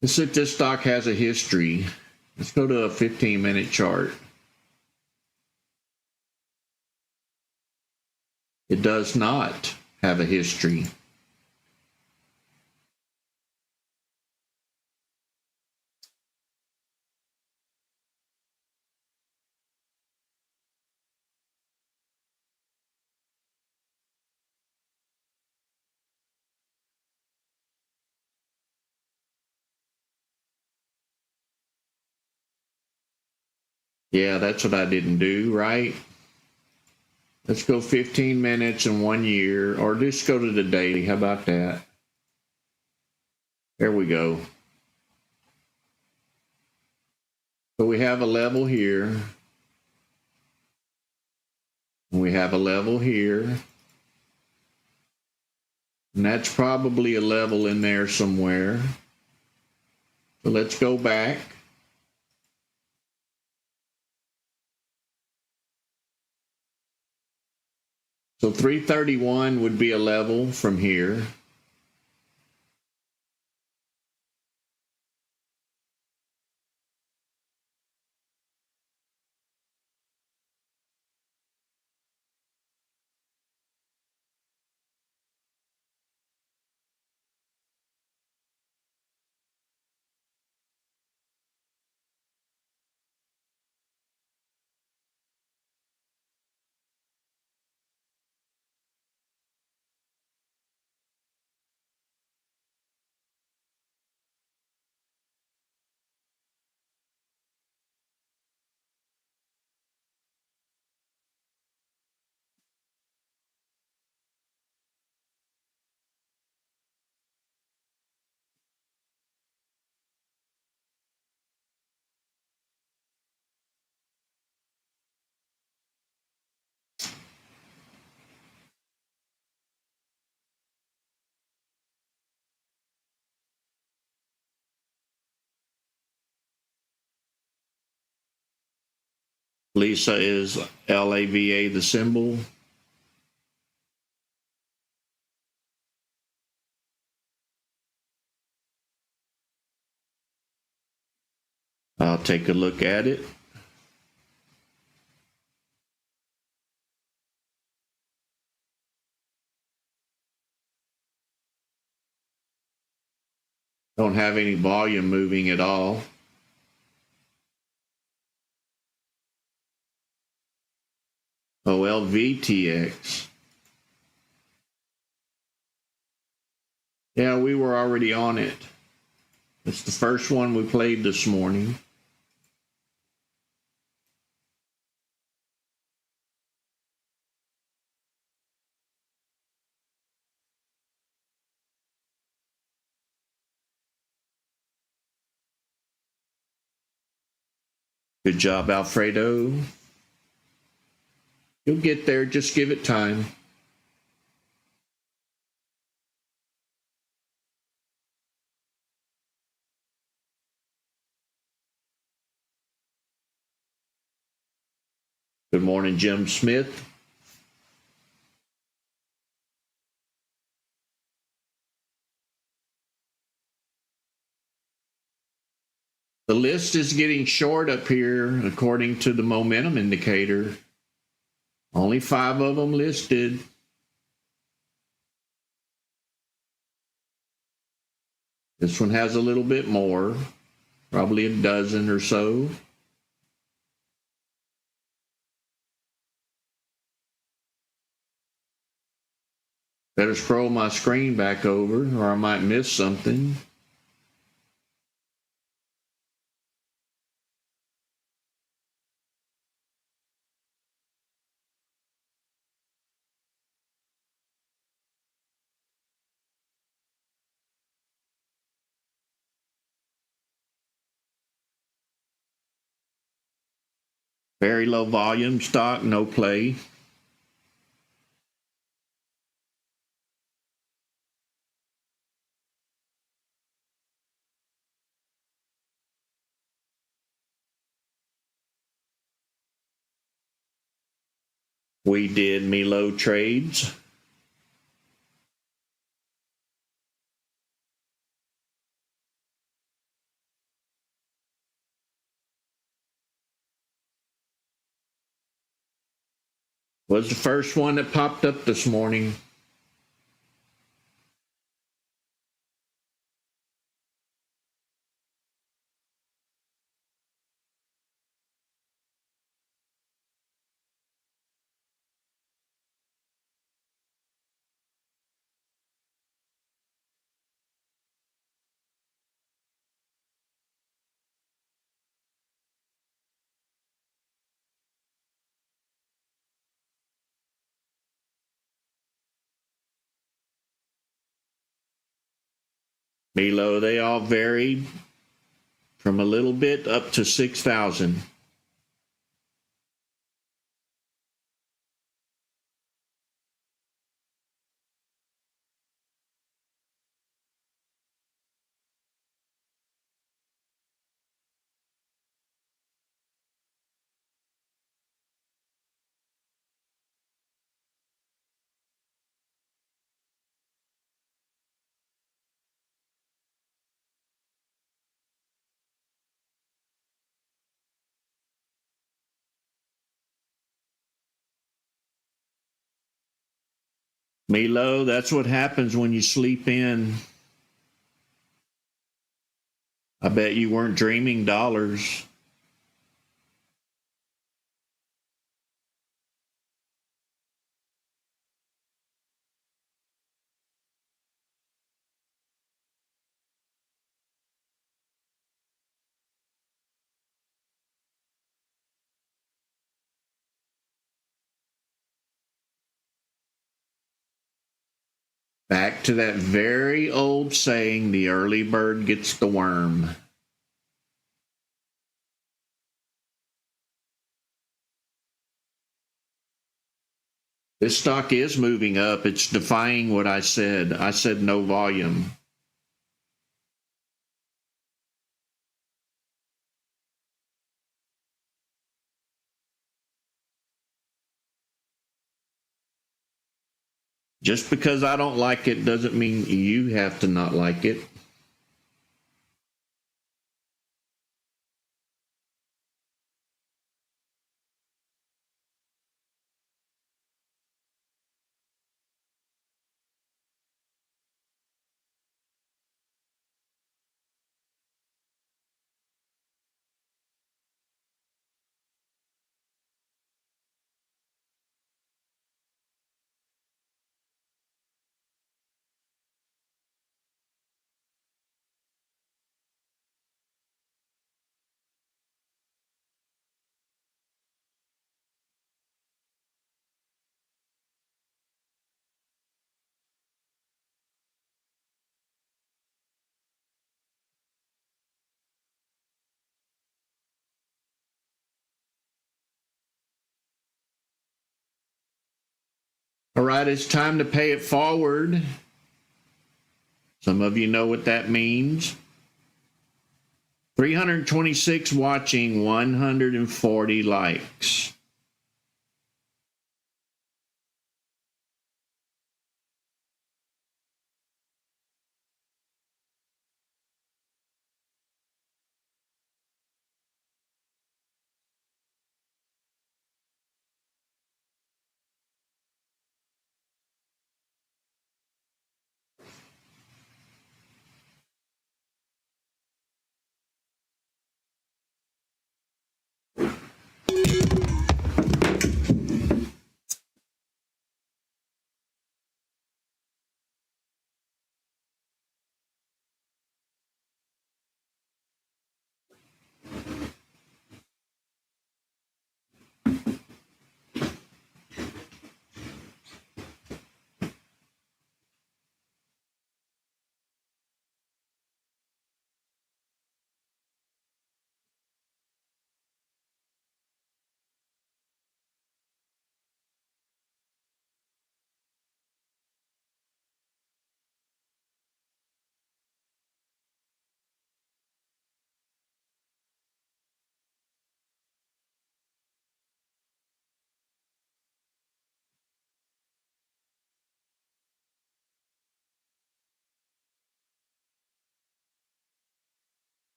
Let's see if this stock has a history. Let's go to a 15-minute chart. It does not have a history. Yeah, that's what I didn't do, right? Let's go 15 minutes and 1 year, or just go to the daily. How about that? There we go. So we have a level here. We have a level here. And that's probably a level in there somewhere. So let's go back. So 331 would be a level from here. Lisa is LAVA, the symbol. I'll take a look at it. Don't have any volume moving at all. OLVTX. Yeah, we were already on it. It's the first one we played this morning. Good job, Alfredo. You'll get there, just give it time. Good morning, Jim Smith. The list is getting short up here, according to the momentum indicator. Only 5 of them listed. This one has a little bit more, probably a dozen or so. Better scroll my screen back over, or I might miss something. Very low volume stock, no play. We did Milo trades. Was the first one that popped up this morning. Milo, they all varied from a little bit up to 6,000. Milo, that's what happens when you sleep in. I bet you weren't dreaming dollars. Back to that very old saying, the early bird gets the worm. This stock is moving up. It's defying what I said. I said no volume. Just because I don't like it doesn't mean you have to not like it. All right, it's time to pay it forward. Some of you know what that means. 326 watching, 140 likes.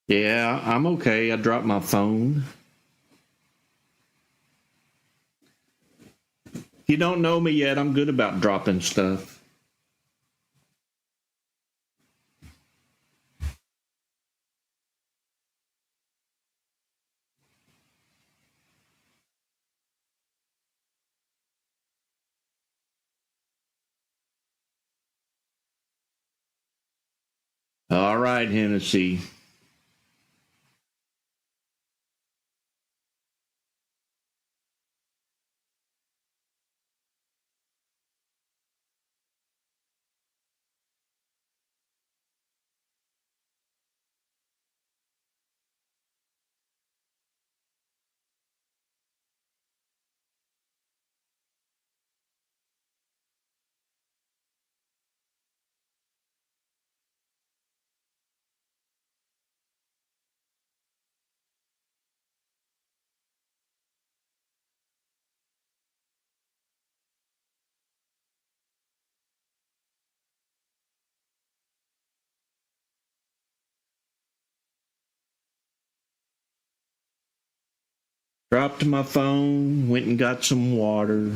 Yeah, I'm okay. I dropped my phone. If you don't know me yet, I'm good about dropping stuff. All right, Hennessy. Dropped my phone, went and got some water.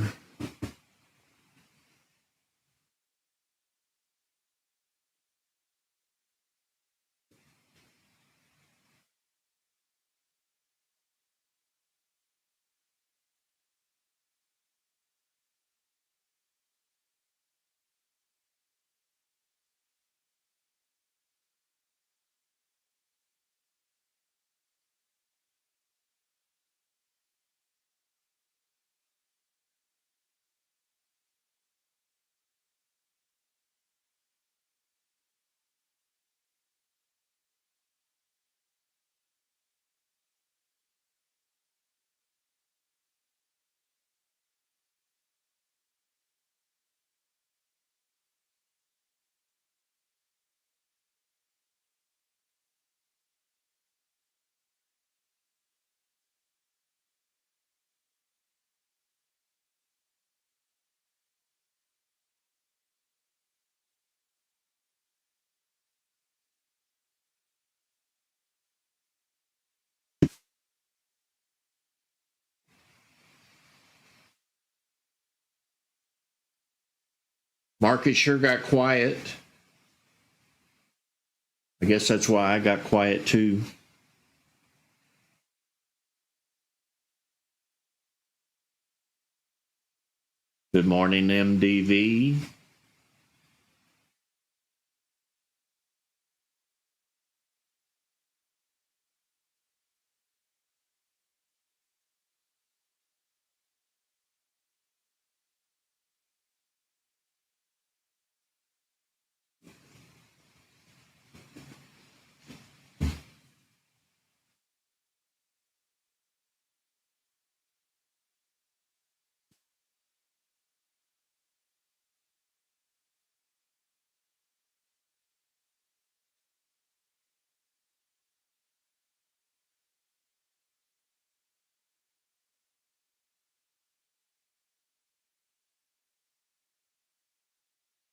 Market sure got quiet. I guess that's why I got quiet too. Good morning, MDV.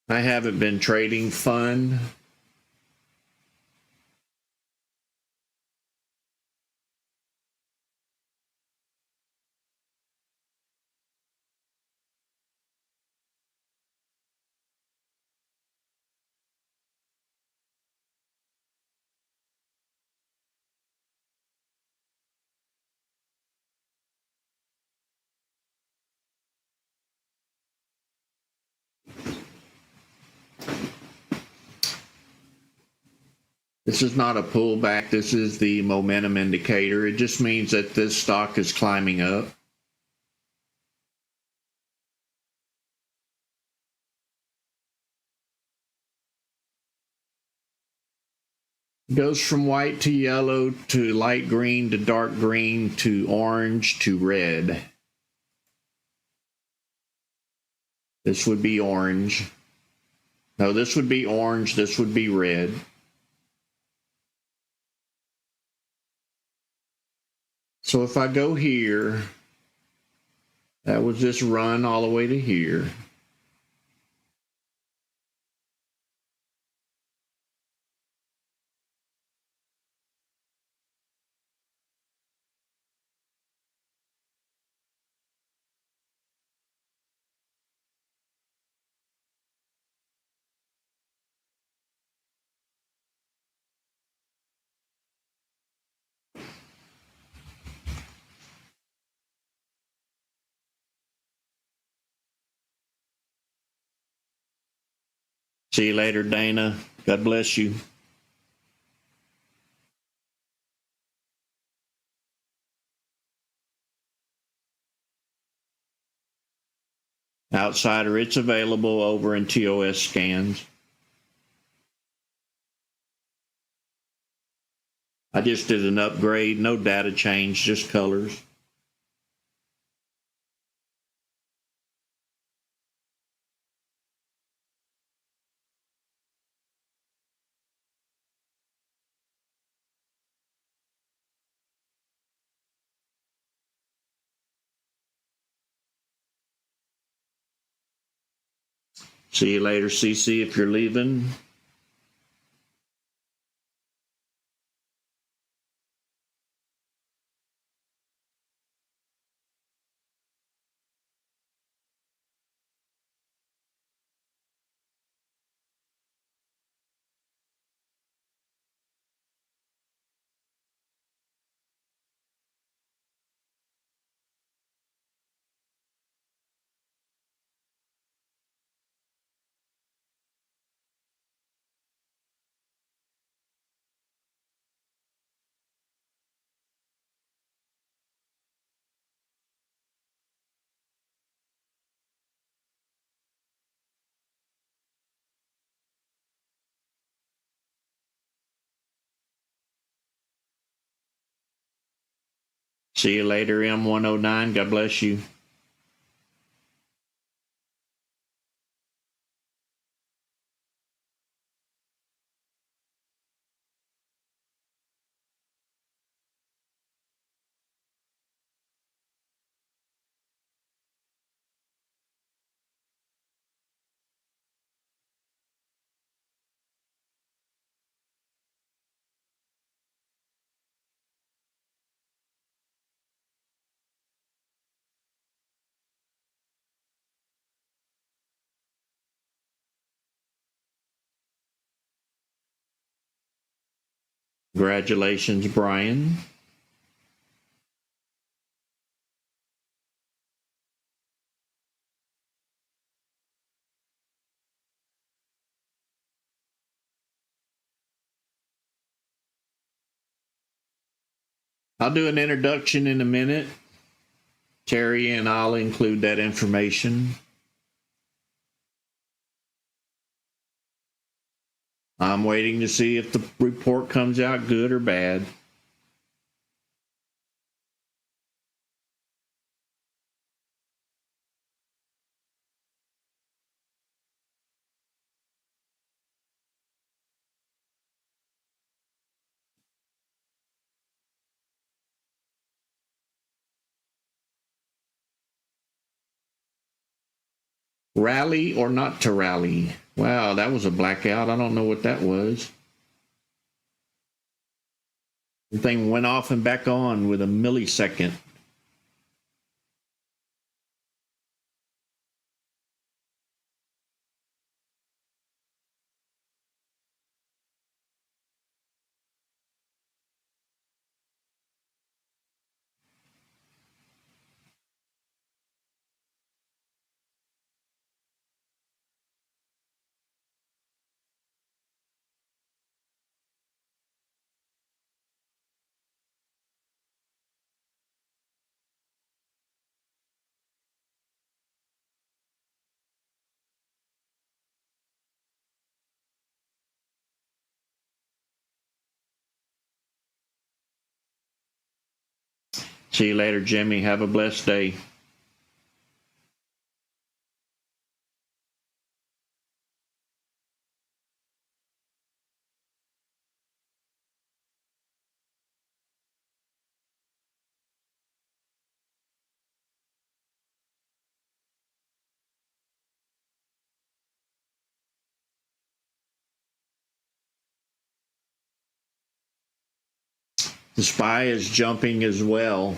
I haven't been trading fun. This is not a pullback. This is the momentum indicator. It just means that this stock is climbing up. It goes from white to yellow to light green to dark green to orange to red. This would be orange. No, this would be orange. This would be red. So if I go here, that was this run all the way to here. See you later, Dana. God bless you. Outsider, it's available over in TOS scans. I just did an upgrade, no data change, just colors. See you later, CC, if you're leaving. See you later, M109. God bless you. Congratulations, Brian. I'll do an introduction in a minute. Terry and I'll include that information. I'm waiting to see if the report comes out good or bad. Rally or not to rally? Wow, that was a blackout. I don't know what that was. The thing went off and back on with a millisecond. See you later, Jimmy. Have a blessed day. The SPY is jumping as well.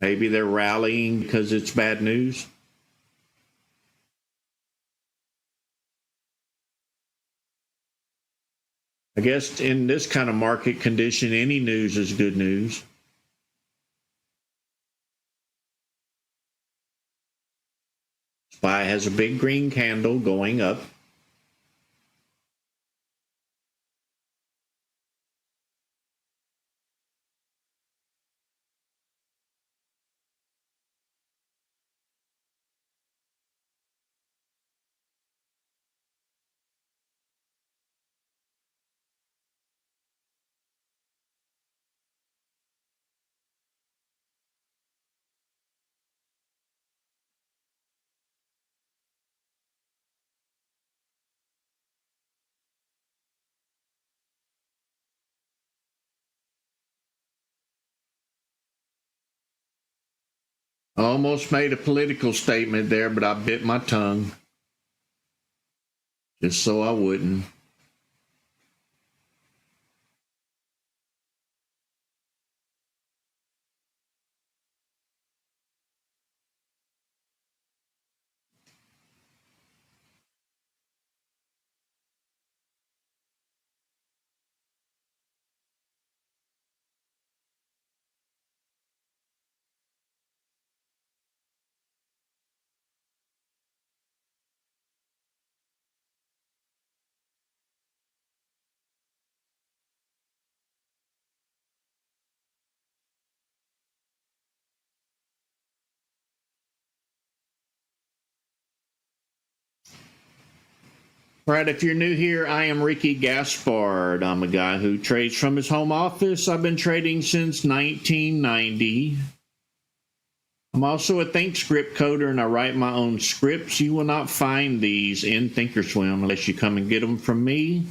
Maybe they're rallying because it's bad news. I guess in this kind of market condition, any news is good news. SPY has a big green candle going up. I almost made a political statement there, but I bit my tongue just so I wouldn't. All right, if you're new here, I am Ricky Gaspard. I'm a guy who trades from his home office. I've been trading since 1990. I'm also a ThinkScript coder, and I write my own scripts. You will not find these in ThinkorSwim unless you come and get them from me.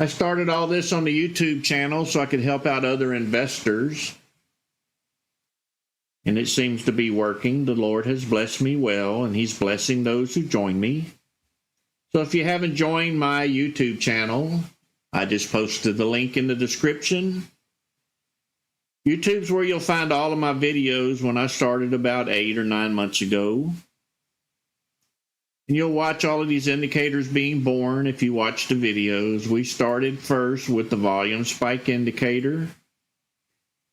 I started all this on the YouTube channel so I could help out other investors. And it seems to be working. The Lord has blessed me well, and He's blessing those who join me. So if you haven't joined my YouTube channel, I just posted the link in the description. YouTube's where you'll find all of my videos when I started about 8 or 9 months ago. And you'll watch all of these indicators being born if you watch the videos. We started first with the volume spike indicator.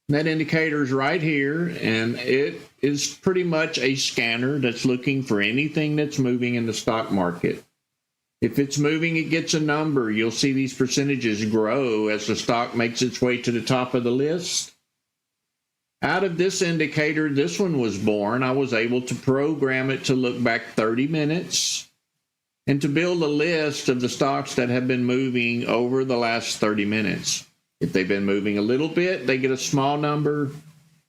That indicator is right here, and it is pretty much a scanner that's looking for anything that's moving in the stock market. If it's moving, it gets a number. You'll see these percentages grow as the stock makes its way to the top of the list. Out of this indicator, this one was born. I was able to program it to look back 30 minutes and to build a list of the stocks that have been moving over the last 30 minutes. If they've been moving a little bit, they get a small number.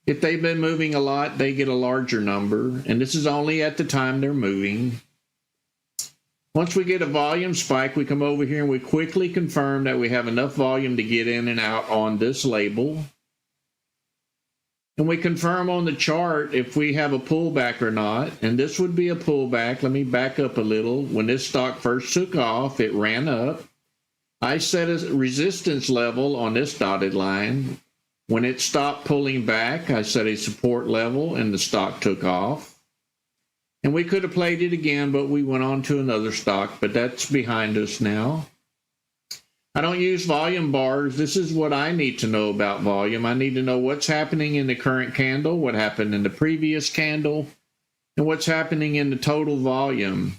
If they've been moving a lot, they get a larger number. And this is only at the time they're moving. Once we get a volume spike, we come over here and we quickly confirm that we have enough volume to get in and out on this label. And we confirm on the chart if we have a pullback or not. And this would be a pullback. Let me back up a little. When this stock first took off, it ran up. I set a resistance level on this dotted line. When it stopped pulling back, I set a support level and the stock took off. And we could have played it again, but we went on to another stock, but that's behind us now. I don't use volume bars. This is what I need to know about volume. I need to know what's happening in the current candle, what happened in the previous candle, and what's happening in the total volume.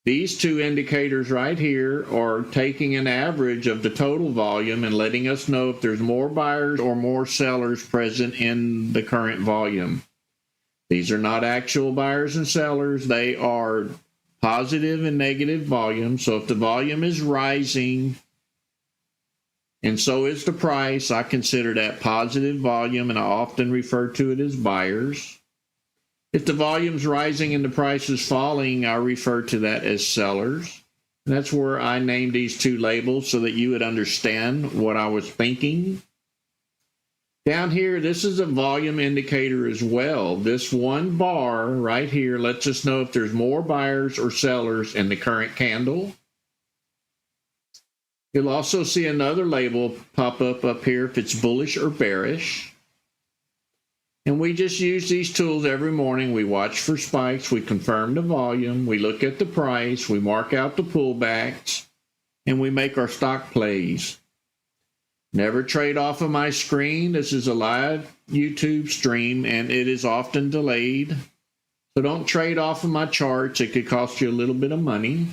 These two indicators right here are taking an average of the total volume and letting us know if there's more buyers or more sellers present in the current volume. These are not actual buyers and sellers. They are positive and negative volume. So if the volume is rising and so is the price, I consider that positive volume, and I often refer to it as buyers. If the volume's rising and the price is falling, I refer to that as sellers. And that's where I named these two labels so that you would understand what I was thinking. Down here, this is a volume indicator as well. This one bar right here lets us know if there's more buyers or sellers in the current candle. You'll also see another label pop up here if it's bullish or bearish. And we just use these tools every morning. We watch for spikes, we confirm the volume, we look at the price, we mark out the pullbacks, and we make our stock plays. Never trade off of my screen. This is a live YouTube stream, and it is often delayed. So don't trade off of my charts. It could cost you a little bit of money.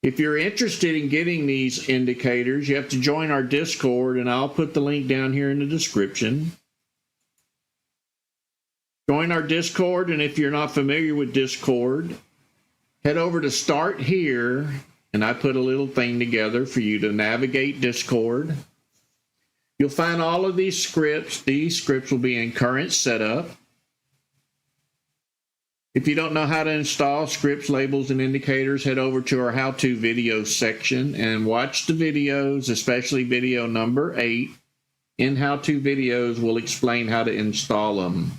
If you're interested in getting these indicators, you have to join our Discord, and I'll put the link down here in the description. Join our Discord, and if you're not familiar with Discord, head over to Start Here, and I put a little thing together for you to navigate Discord. You'll find all of these scripts. These scripts will be in current setup. If you don't know how to install scripts, labels, and indicators, head over to our how-to videos section and watch the videos, especially video number 8. In how-to videos, we'll explain how to install them.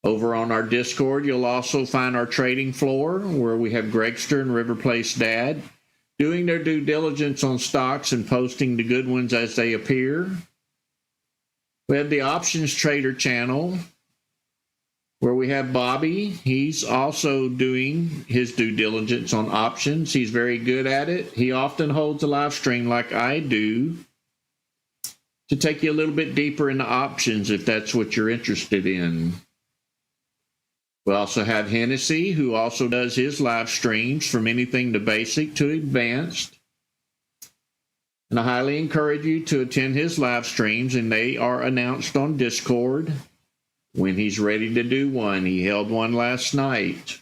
Over on our Discord, you'll also find our trading floor where we have Gregster and River Place Dad doing their due diligence on stocks and posting the good ones as they appear. We have the Options Trader channel where we have Bobby. He's also doing his due diligence on options. He's very good at it. He often holds a live stream like I do to take you a little bit deeper into options if that's what you're interested in. We also have Hennessy, who also does his live streams from anything to basic to advanced. And I highly encourage you to attend his live streams, and they are announced on Discord when he's ready to do one. He held one last night.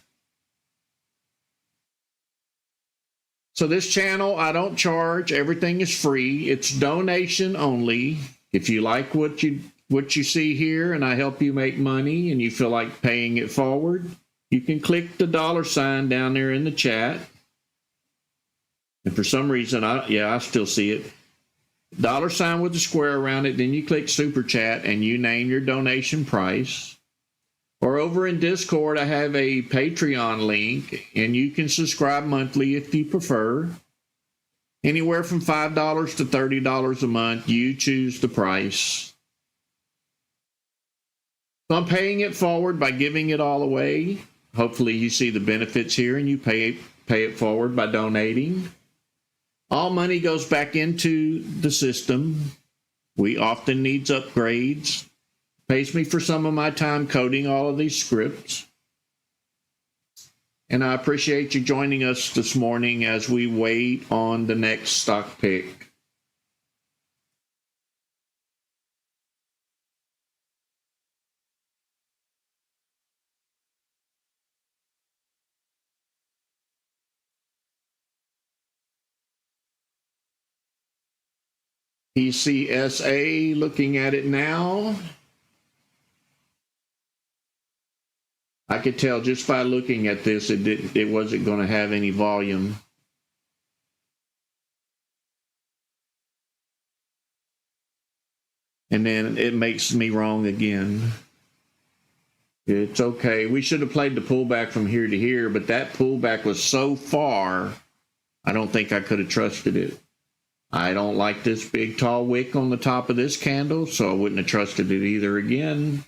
So this channel, I don't charge. Everything is free. It's donation only. If you like what you see here and I help you make money and you feel like paying it forward, you can click the $ down there in the chat. And for some reason, I still see it. $ with the square around it. Then you click Super Chat and you name your donation price. Or over in Discord, I have a Patreon link, and you can subscribe monthly if you prefer. Anywhere from $5 to $30 a month. You choose the price. So I'm paying it forward by giving it all away. Hopefully you see the benefits here and you pay it forward by donating. All money goes back into the system. We often needs upgrades. Pays me for some of my time coding all of these scripts. And I appreciate you joining us this morning as we wait on the next stock pick. TCSA, looking at it now. I could tell just by looking at this, it wasn't going to have any volume. And then it makes me wrong again. It's okay. We should have played the pullback from here to here, but that pullback was so far, I don't think I could have trusted it. I don't like this big tall wick on the top of this candle, so I wouldn't have trusted it either again.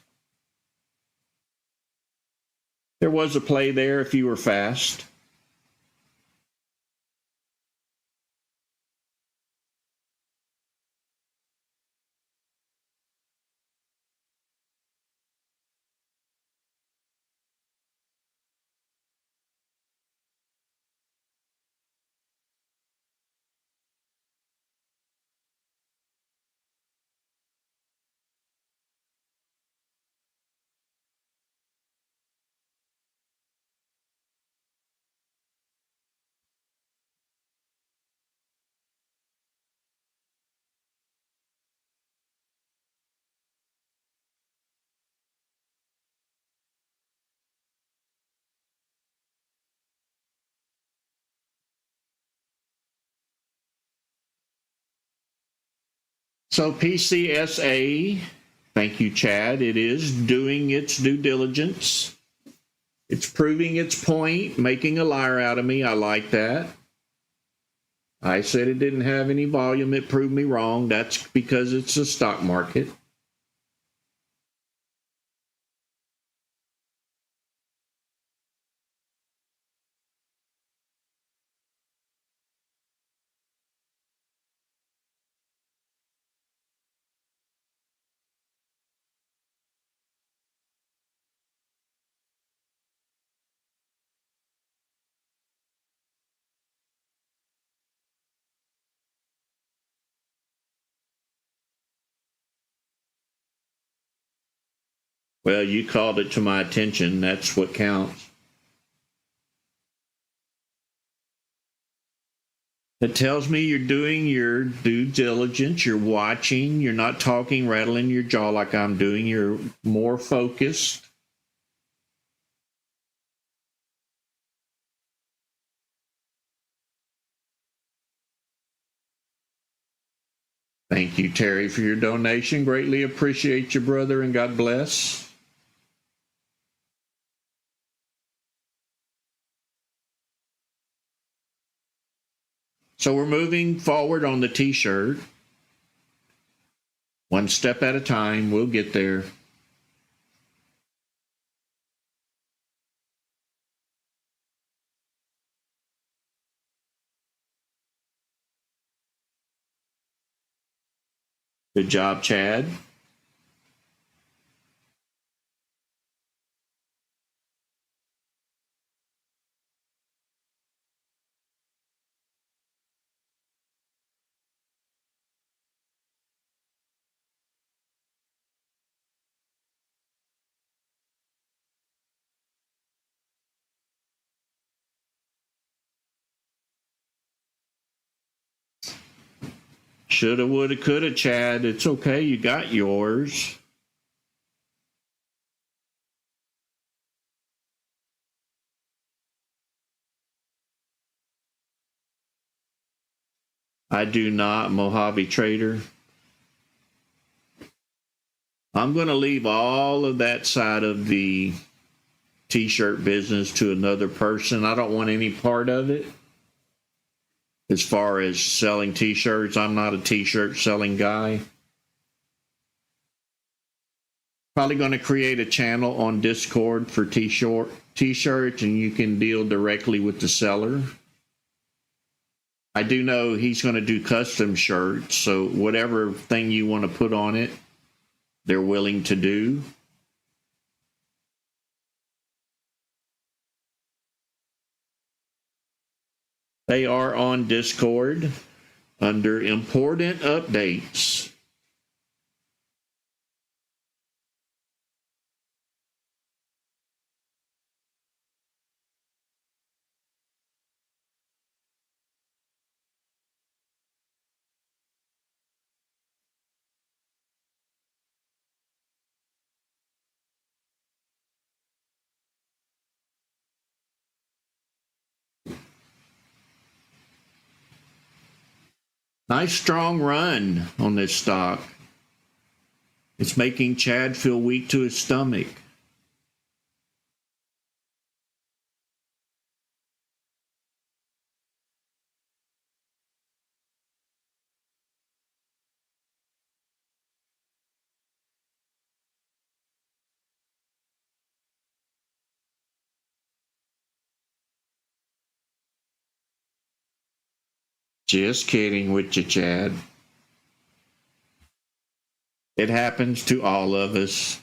There was a play there if you were fast. So PCSA, thank you, Chad. It is doing its due diligence. It's proving its point, making a liar out of me. I like that. I said it didn't have any volume. It proved me wrong. That's because it's a stock market. Well, you called it to my attention. That's what counts. It tells me you're doing your due diligence. You're watching. You're not talking, rattling your jaw like I'm doing. You're more focused. Thank you, Terry, for your donation. Greatly appreciate you, brother, and God bless. So we're moving forward on the T-shirt. One step at a time. We'll get there. Good job, Chad. Shoulda, woulda, coulda, Chad. It's okay. You got yours. I do not, Mojave Trader. I'm going to leave all of that side of the T-shirt business to another person. I don't want any part of it. As far as selling T-shirts, I'm not a T-shirt selling guy. Probably going to create a channel on Discord for t-shirts, and you can deal directly with the seller. I do know he's going to do custom shirts, so whatever thing you want to put on it, they're willing to do. They are on Discord under important updates. Nice strong run on this stock. It's making Chad feel weak to his stomach. Just kidding with you, Chad. It happens to all of us.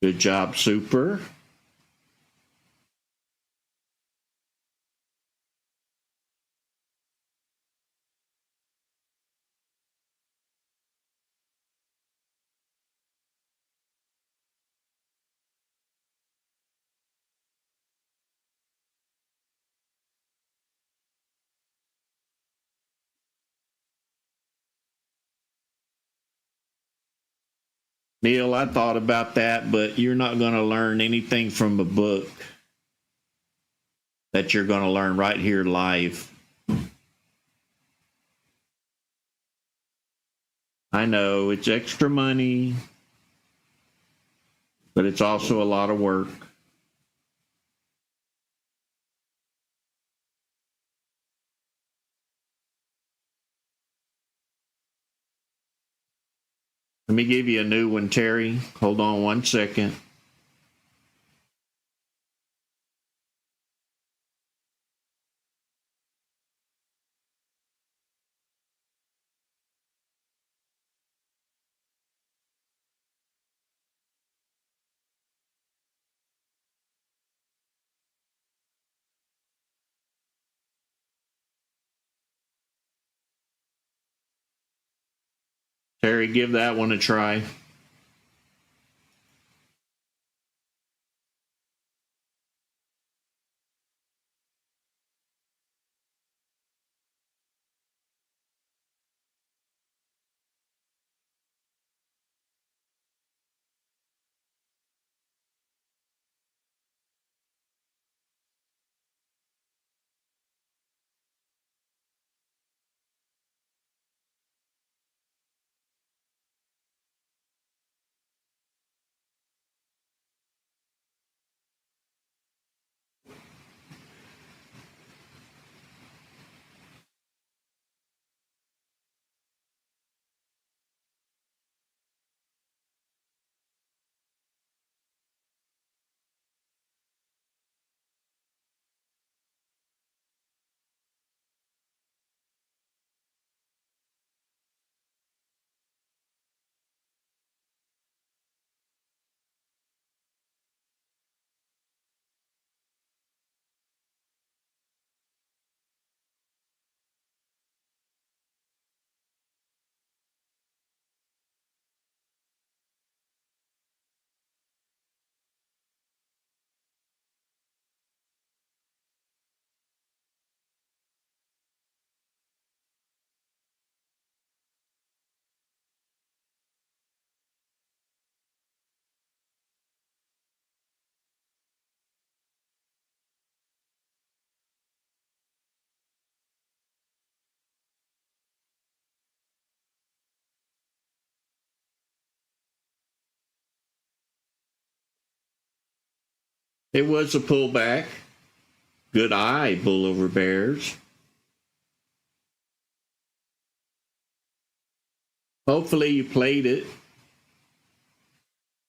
Good job, Super. Neil, I thought about that, but you're not going to learn anything from a book that you're going to learn right here live. I know it's extra money, but it's also a lot of work. Let me give you a new one, Terry. Hold on one second. Terry, give that one a try. It was a pullback. Good eye, bull over bears. Hopefully you played it.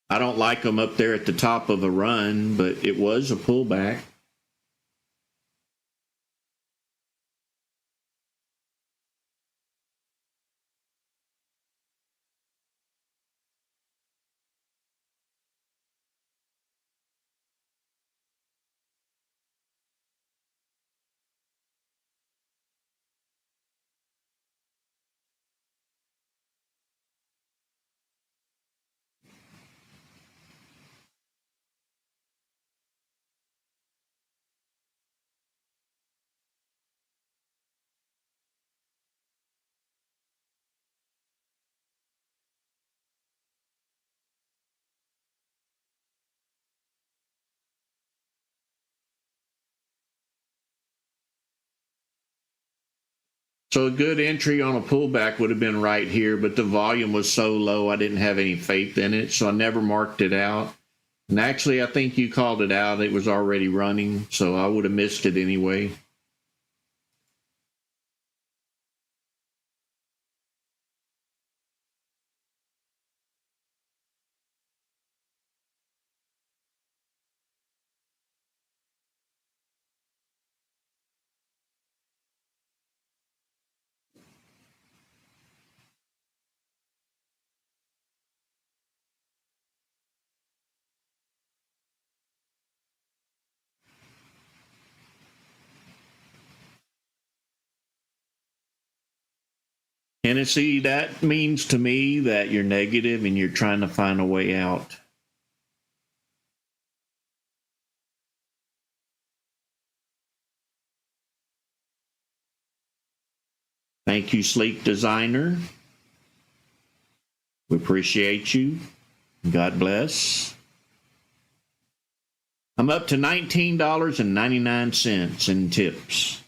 I don't like them up there at the top of a run, but it was a pullback. So a good entry on a pullback would have been right here, but the volume was so low I didn't have any faith in it, so I never marked it out. And actually, I think you called it out. It was already running, so I would have missed it anyway. Tennessee, that means to me that you're negative and you're trying to find a way out. Thank you, Sleek Designer. We appreciate you. God bless. I'm up to $19.99 in tips.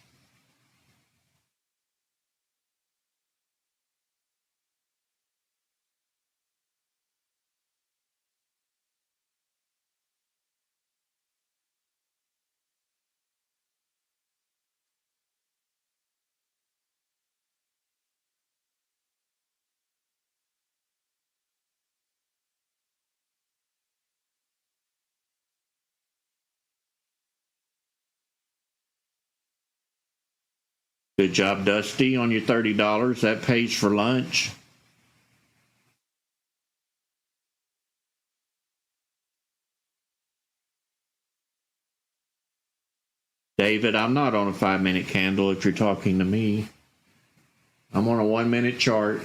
Good job, Dusty, on your $30. That pays for lunch. David, I'm not on a 5-minute candle if you're talking to me. I'm on a 1-minute chart.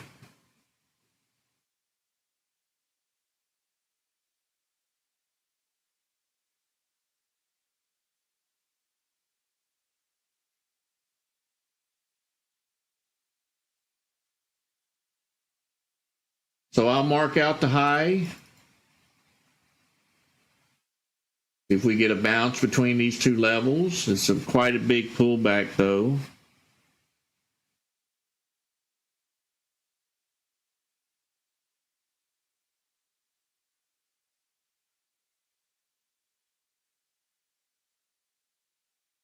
So I'll mark out the high. If we get a bounce between these two levels, it's quite a big pullback though.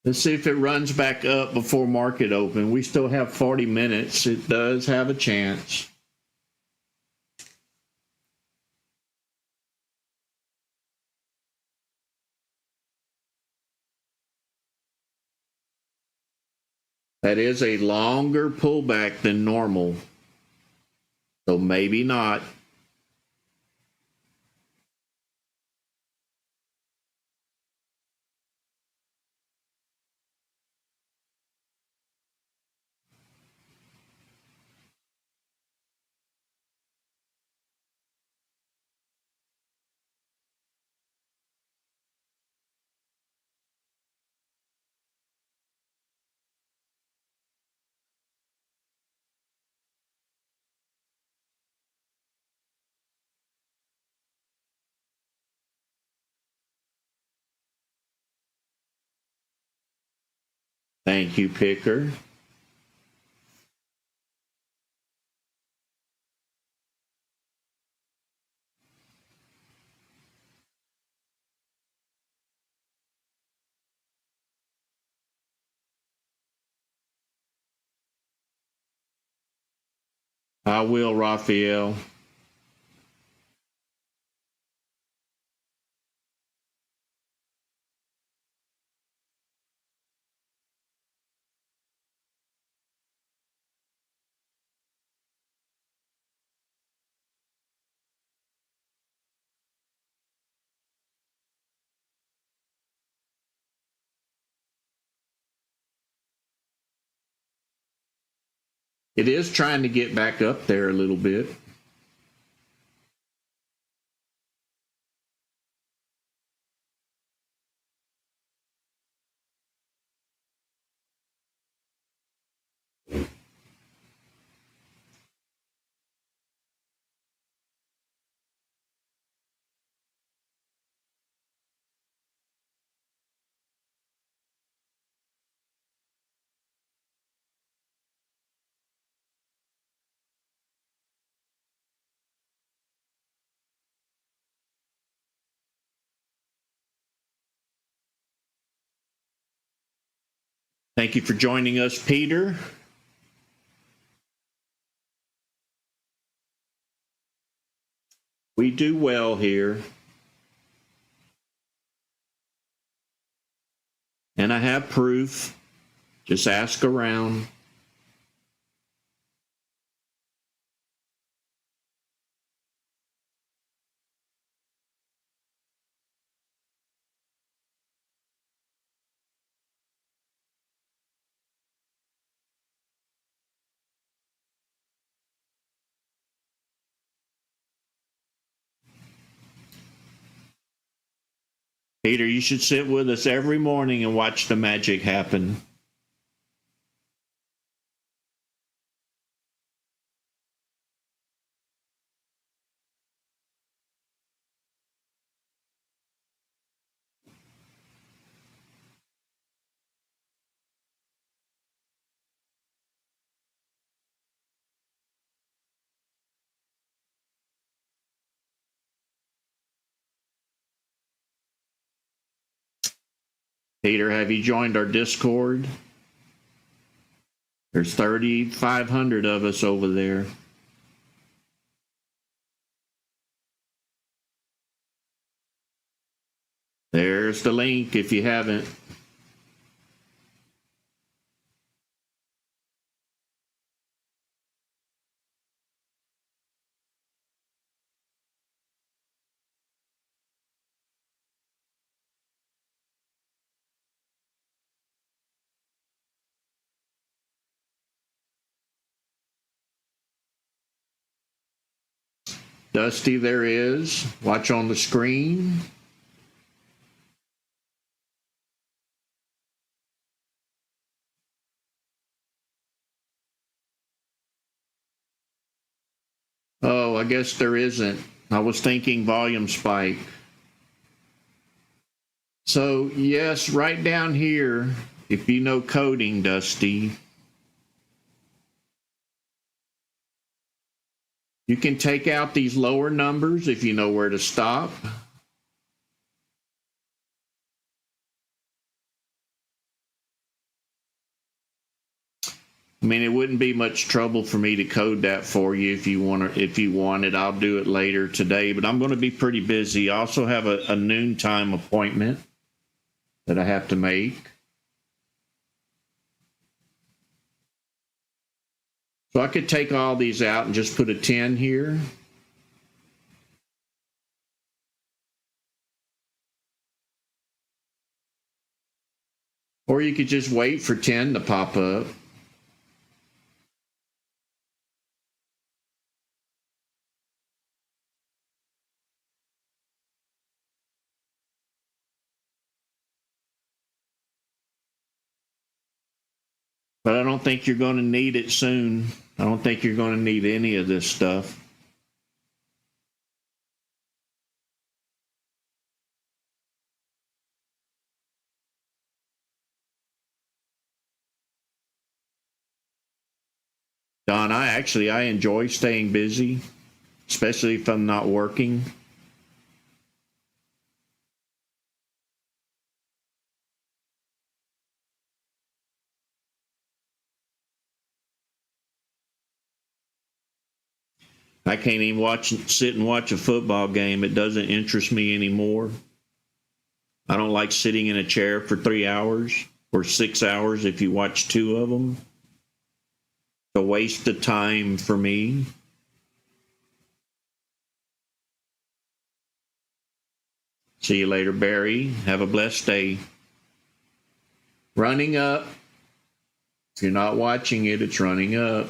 Let's see if it runs back up before market open. We still have 40 minutes. It does have a chance. That is a longer pullback than normal. So maybe not. Thank you, Picker. I will, Raphael. It is trying to get back up there a little bit. Thank you for joining us, Peter. We do well here. And I have proof. Just ask around. Peter, you should sit with us every morning and watch the magic happen. Peter, have you joined our Discord? There's 3,500 of us over there. There's the link if you haven't. Dusty, there is. Watch on the screen. Oh, I guess there isn't. I was thinking volume spike. So, yes, right down here, if you know coding, Dusty, you can take out these lower numbers if you know where to stop. I mean, it wouldn't be much trouble for me to code that for you if you want to, if you want it. I'll do it later today, but I'm going to be pretty busy. I also have a noontime appointment that I have to make. So I could take all these out and just put a 10 here. Or you could just wait for 10 to pop up. But I don't think you're going to need it soon. I don't think you're going to need any of this stuff. Don, I enjoy staying busy, especially if I'm not working. I can't even sit and watch a football game. It doesn't interest me anymore. I don't like sitting in a chair for 3 hours or 6 hours if you watch two of them. It's a waste of time for me. See you later, Barry. Have a blessed day. Running up. If you're not watching it, it's running up.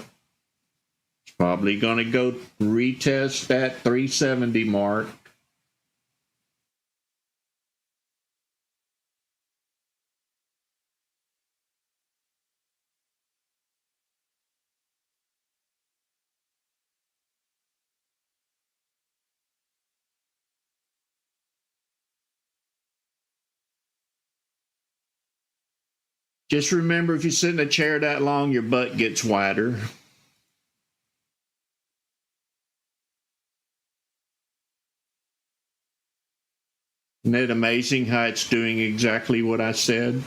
It's probably going to go retest that 370 mark. Just remember, if you sit in a chair that long, your butt gets wider. Isn't it amazing how it's doing exactly what I said?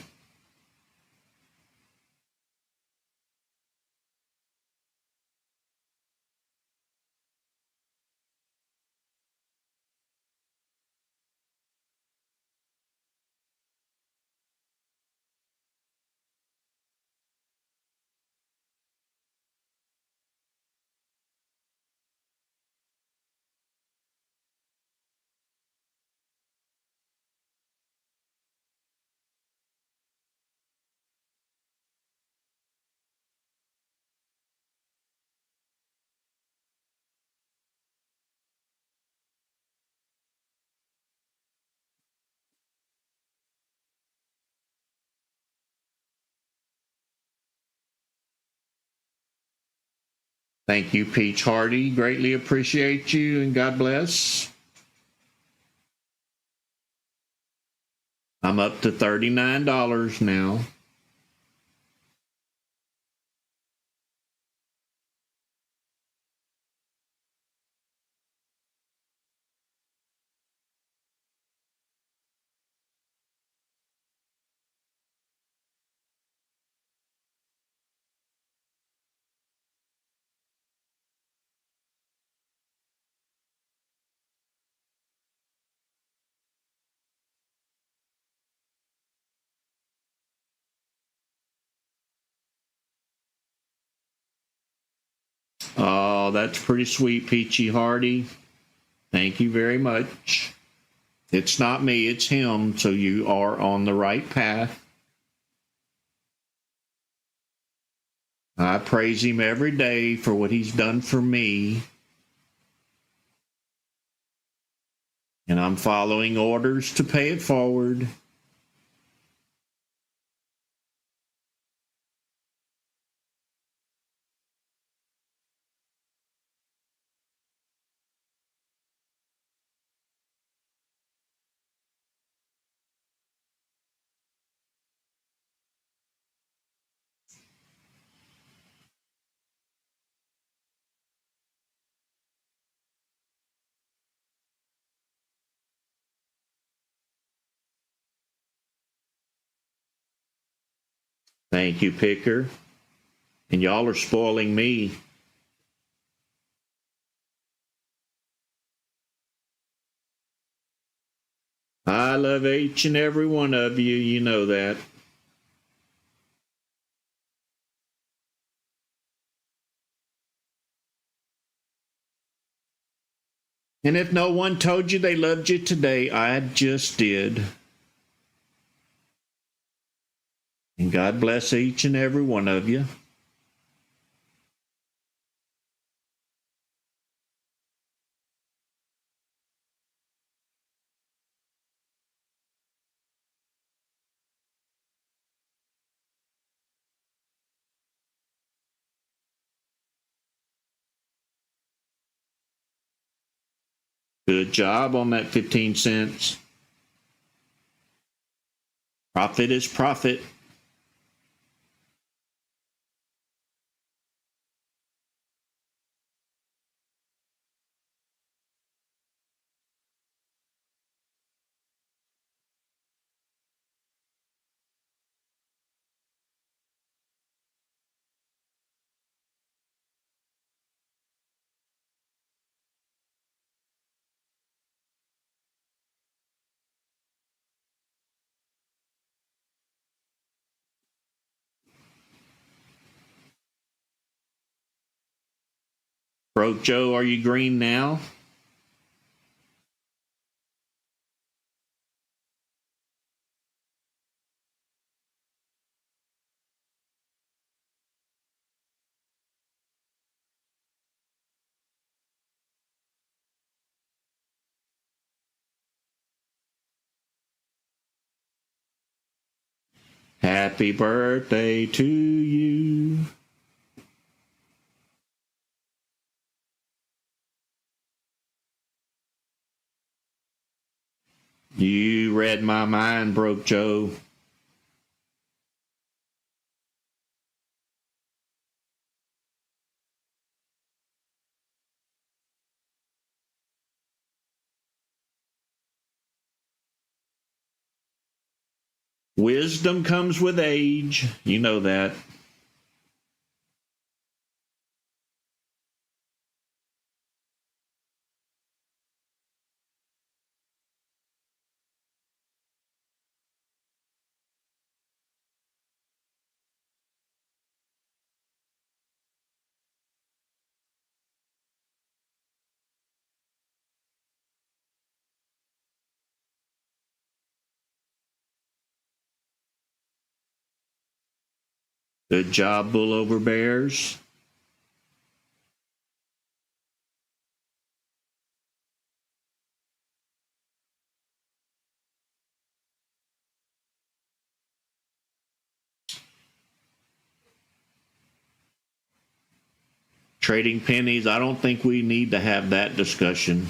Thank you, Peach Hardy. Greatly appreciate you, and God bless. I'm up to $39 now. Oh, that's pretty sweet, Peachy Hardy. Thank you very much. It's not me, it's him, so you are on the right path. I praise him every day for what he's done for me. And I'm following orders to pay it forward. Thank you, Picker. And y'all are spoiling me. I love each and every one of you. You know that. And if no one told you they loved you today, I just did. And God bless each and every one of you. Good job on that 15 cents. Profit is profit. Broke Joe, are you green now? Happy birthday to you. You read my mind, Broke Joe. Wisdom comes with age. You know that. Good job, Bull over Bears. Trading pennies, I don't think we need to have that discussion.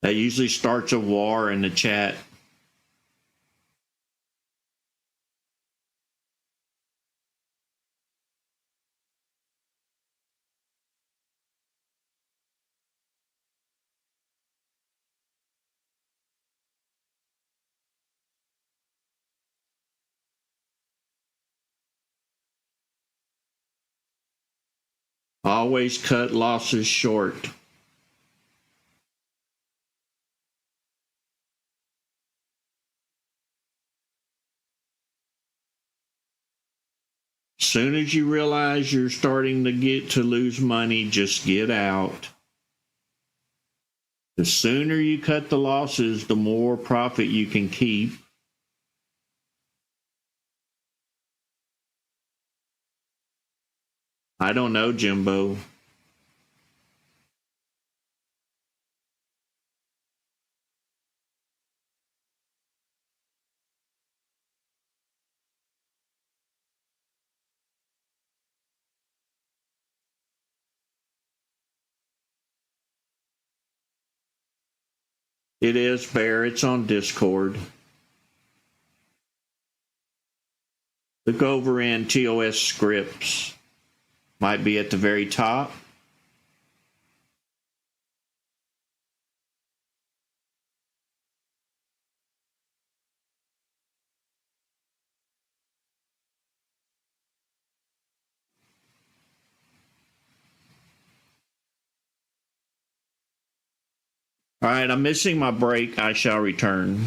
That usually starts a war in the chat. Always cut losses short. Soon as you realize you're starting to get to lose money, just get out. The sooner you cut the losses, the more profit you can keep. I don't know, Jimbo. It is, Bear. It's on Discord. Look over in TOS scripts. Might be at the very top. All right, I'm missing my break. I shall return.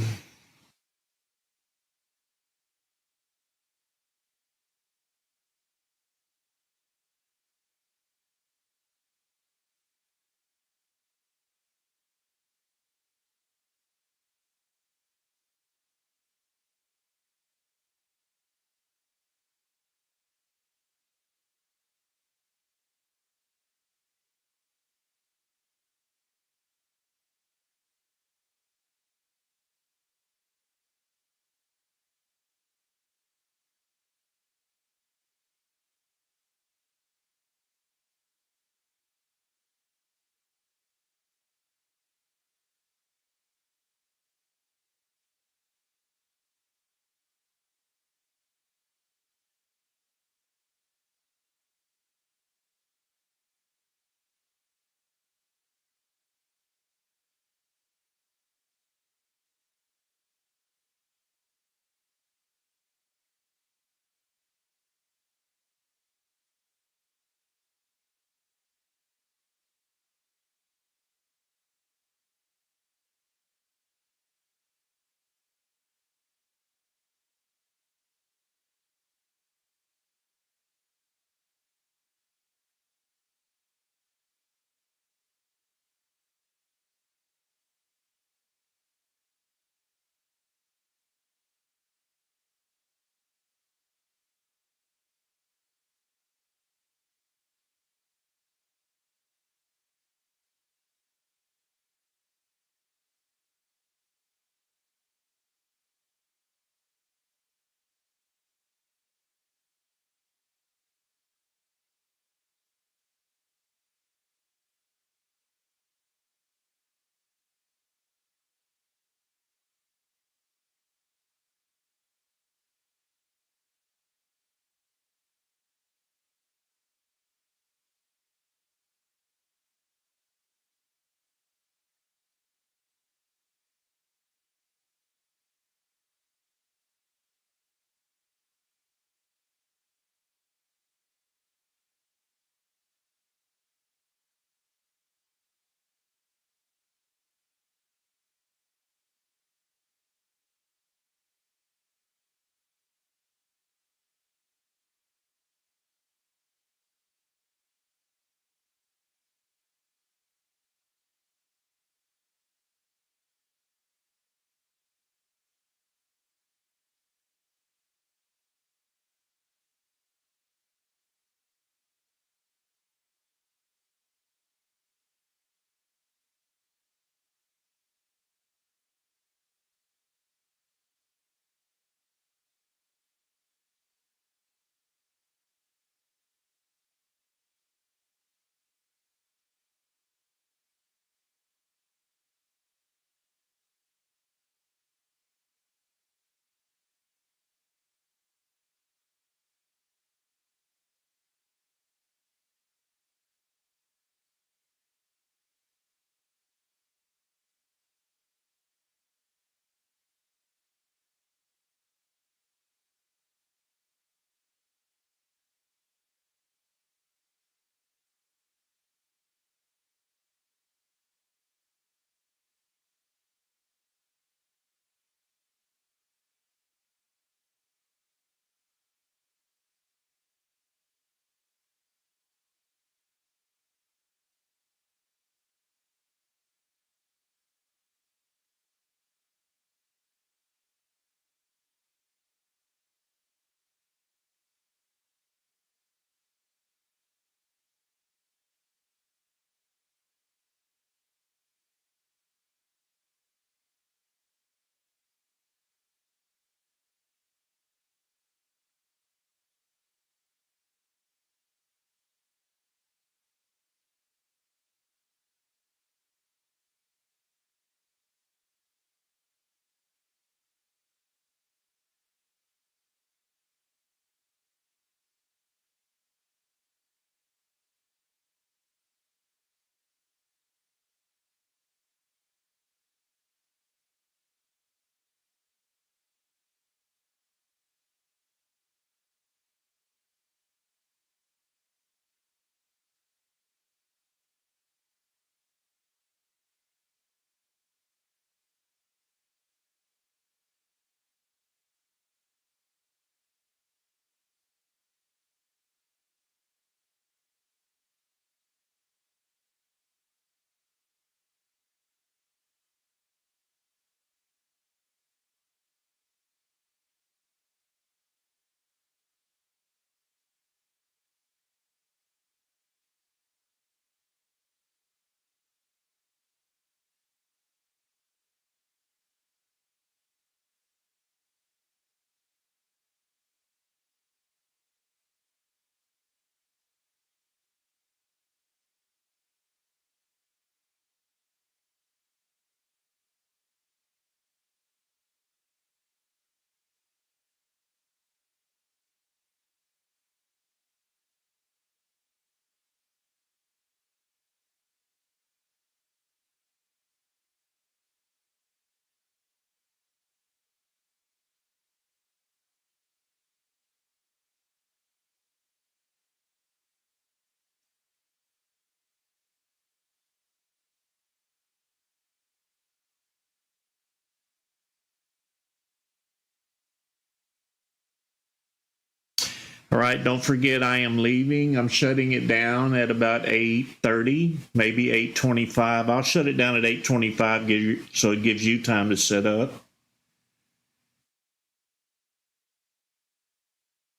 All right, don't forget I am leaving. I'm shutting it down at about 8:30, maybe 8:25. I'll shut it down at 8:25 so it gives you time to set up.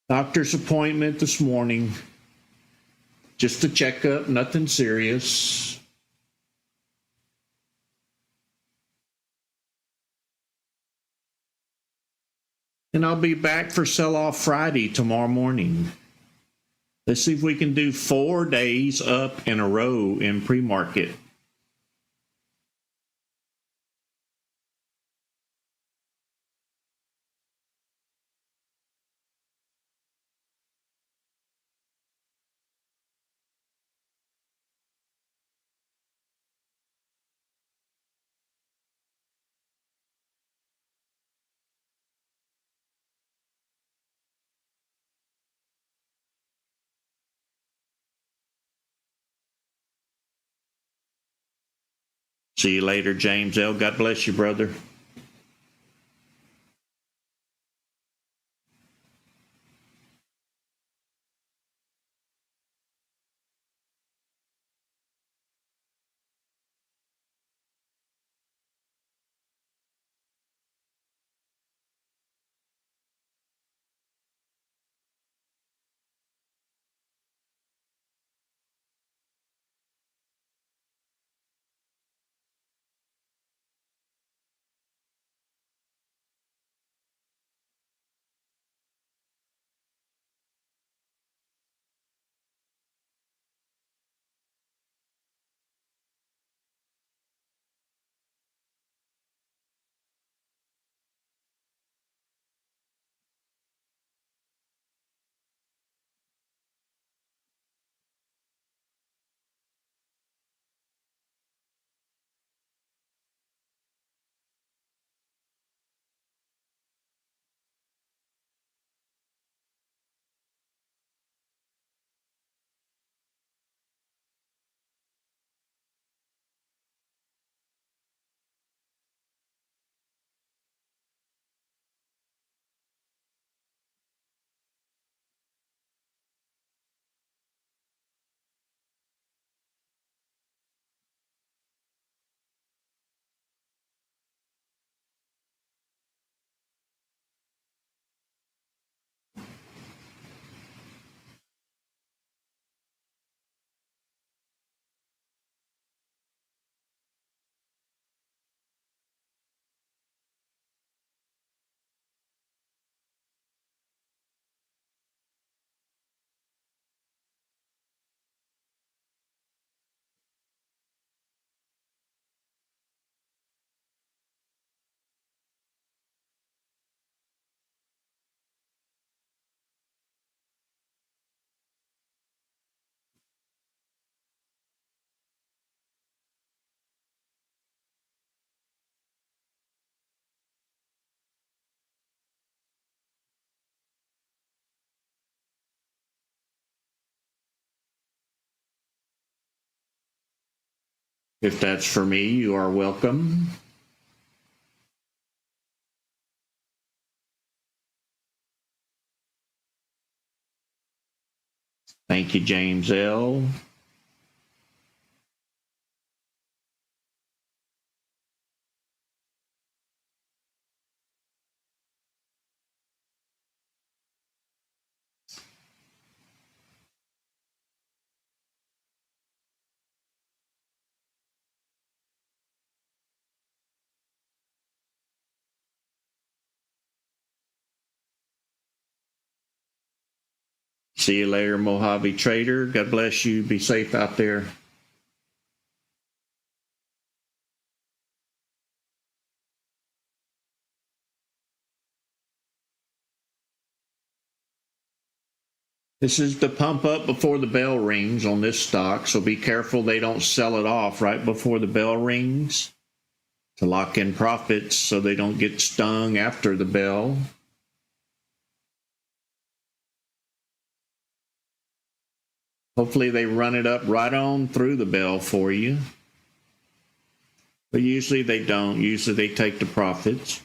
Doctor's appointment this morning. Just a checkup, nothing serious. And I'll be back for sell-off Friday tomorrow morning. Let's see if we can do 4 days up in a row in pre-market. See you later, James L. God bless you, brother. If that's for me, you are welcome. Thank you, James L. See you later, Mojave Trader. God bless you. Be safe out there. This is the pump up before the bell rings on this stock, so be careful they don't sell it off right before the bell rings to lock in profits so they don't get stung after the bell. Hopefully they run it up right on through the bell for you. But usually they don't. Usually they take the profits.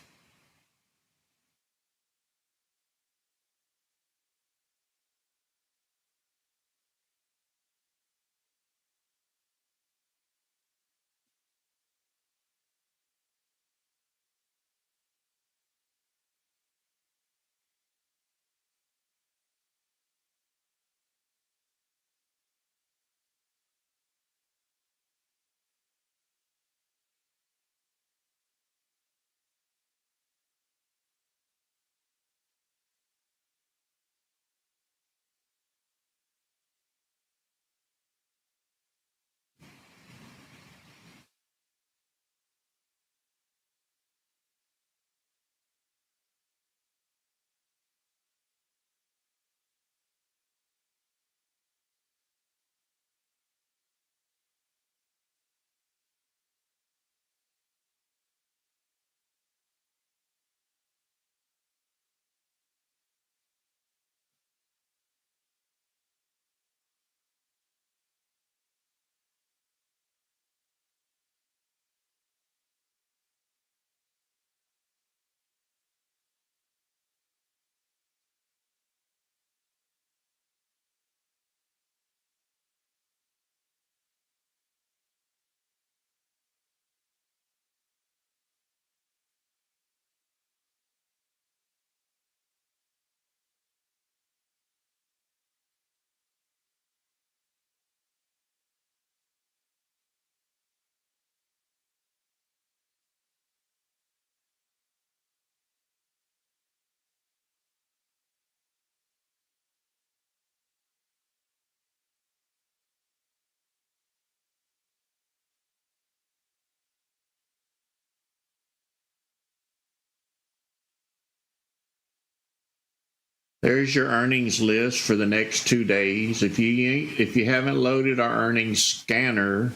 There's your earnings list for the next 2 days. If you haven't loaded our earnings scanner,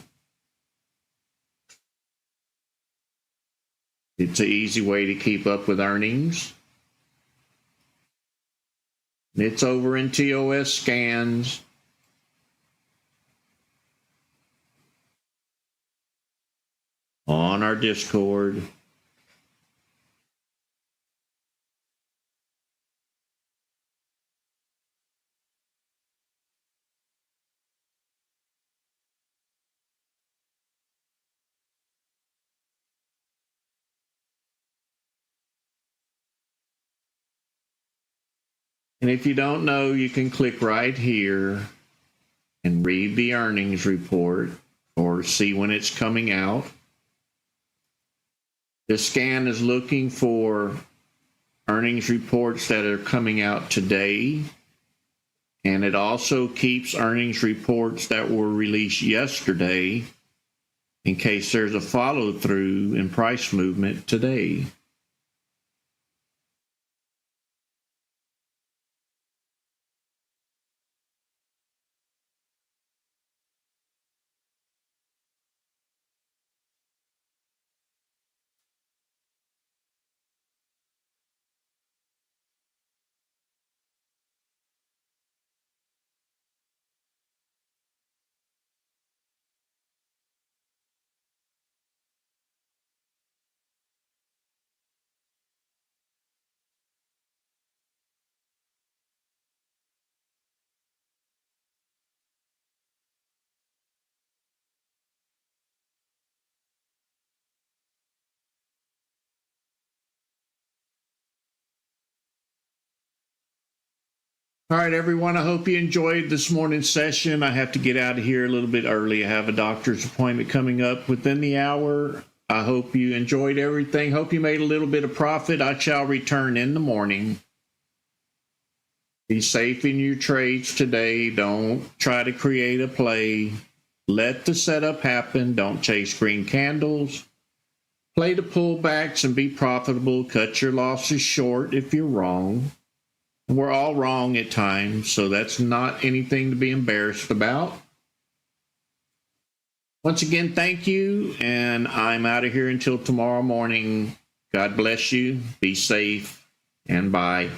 it's an easy way to keep up with earnings. It's over in TOS Scans. On our Discord. And if you don't know, you can click right here and read the earnings report or see when it's coming out. The scan is looking for earnings reports that are coming out today. And it also keeps earnings reports that were released yesterday in case there's a follow through in price movement today. All right, everyone, I hope you enjoyed this morning's session. I have to get out of here a little bit early. I have a doctor's appointment coming up within the hour. I hope you enjoyed everything. Hope you made a little bit of profit. I shall return in the morning. Be safe in your trades today. Don't try to create a play. Let the setup happen. Don't chase green candles. Play the pullbacks and be profitable. Cut your losses short if you're wrong. We're all wrong at times, so that's not anything to be embarrassed about. Once again, thank you, and I'm out of here until tomorrow morning. God bless you, be safe, and bye.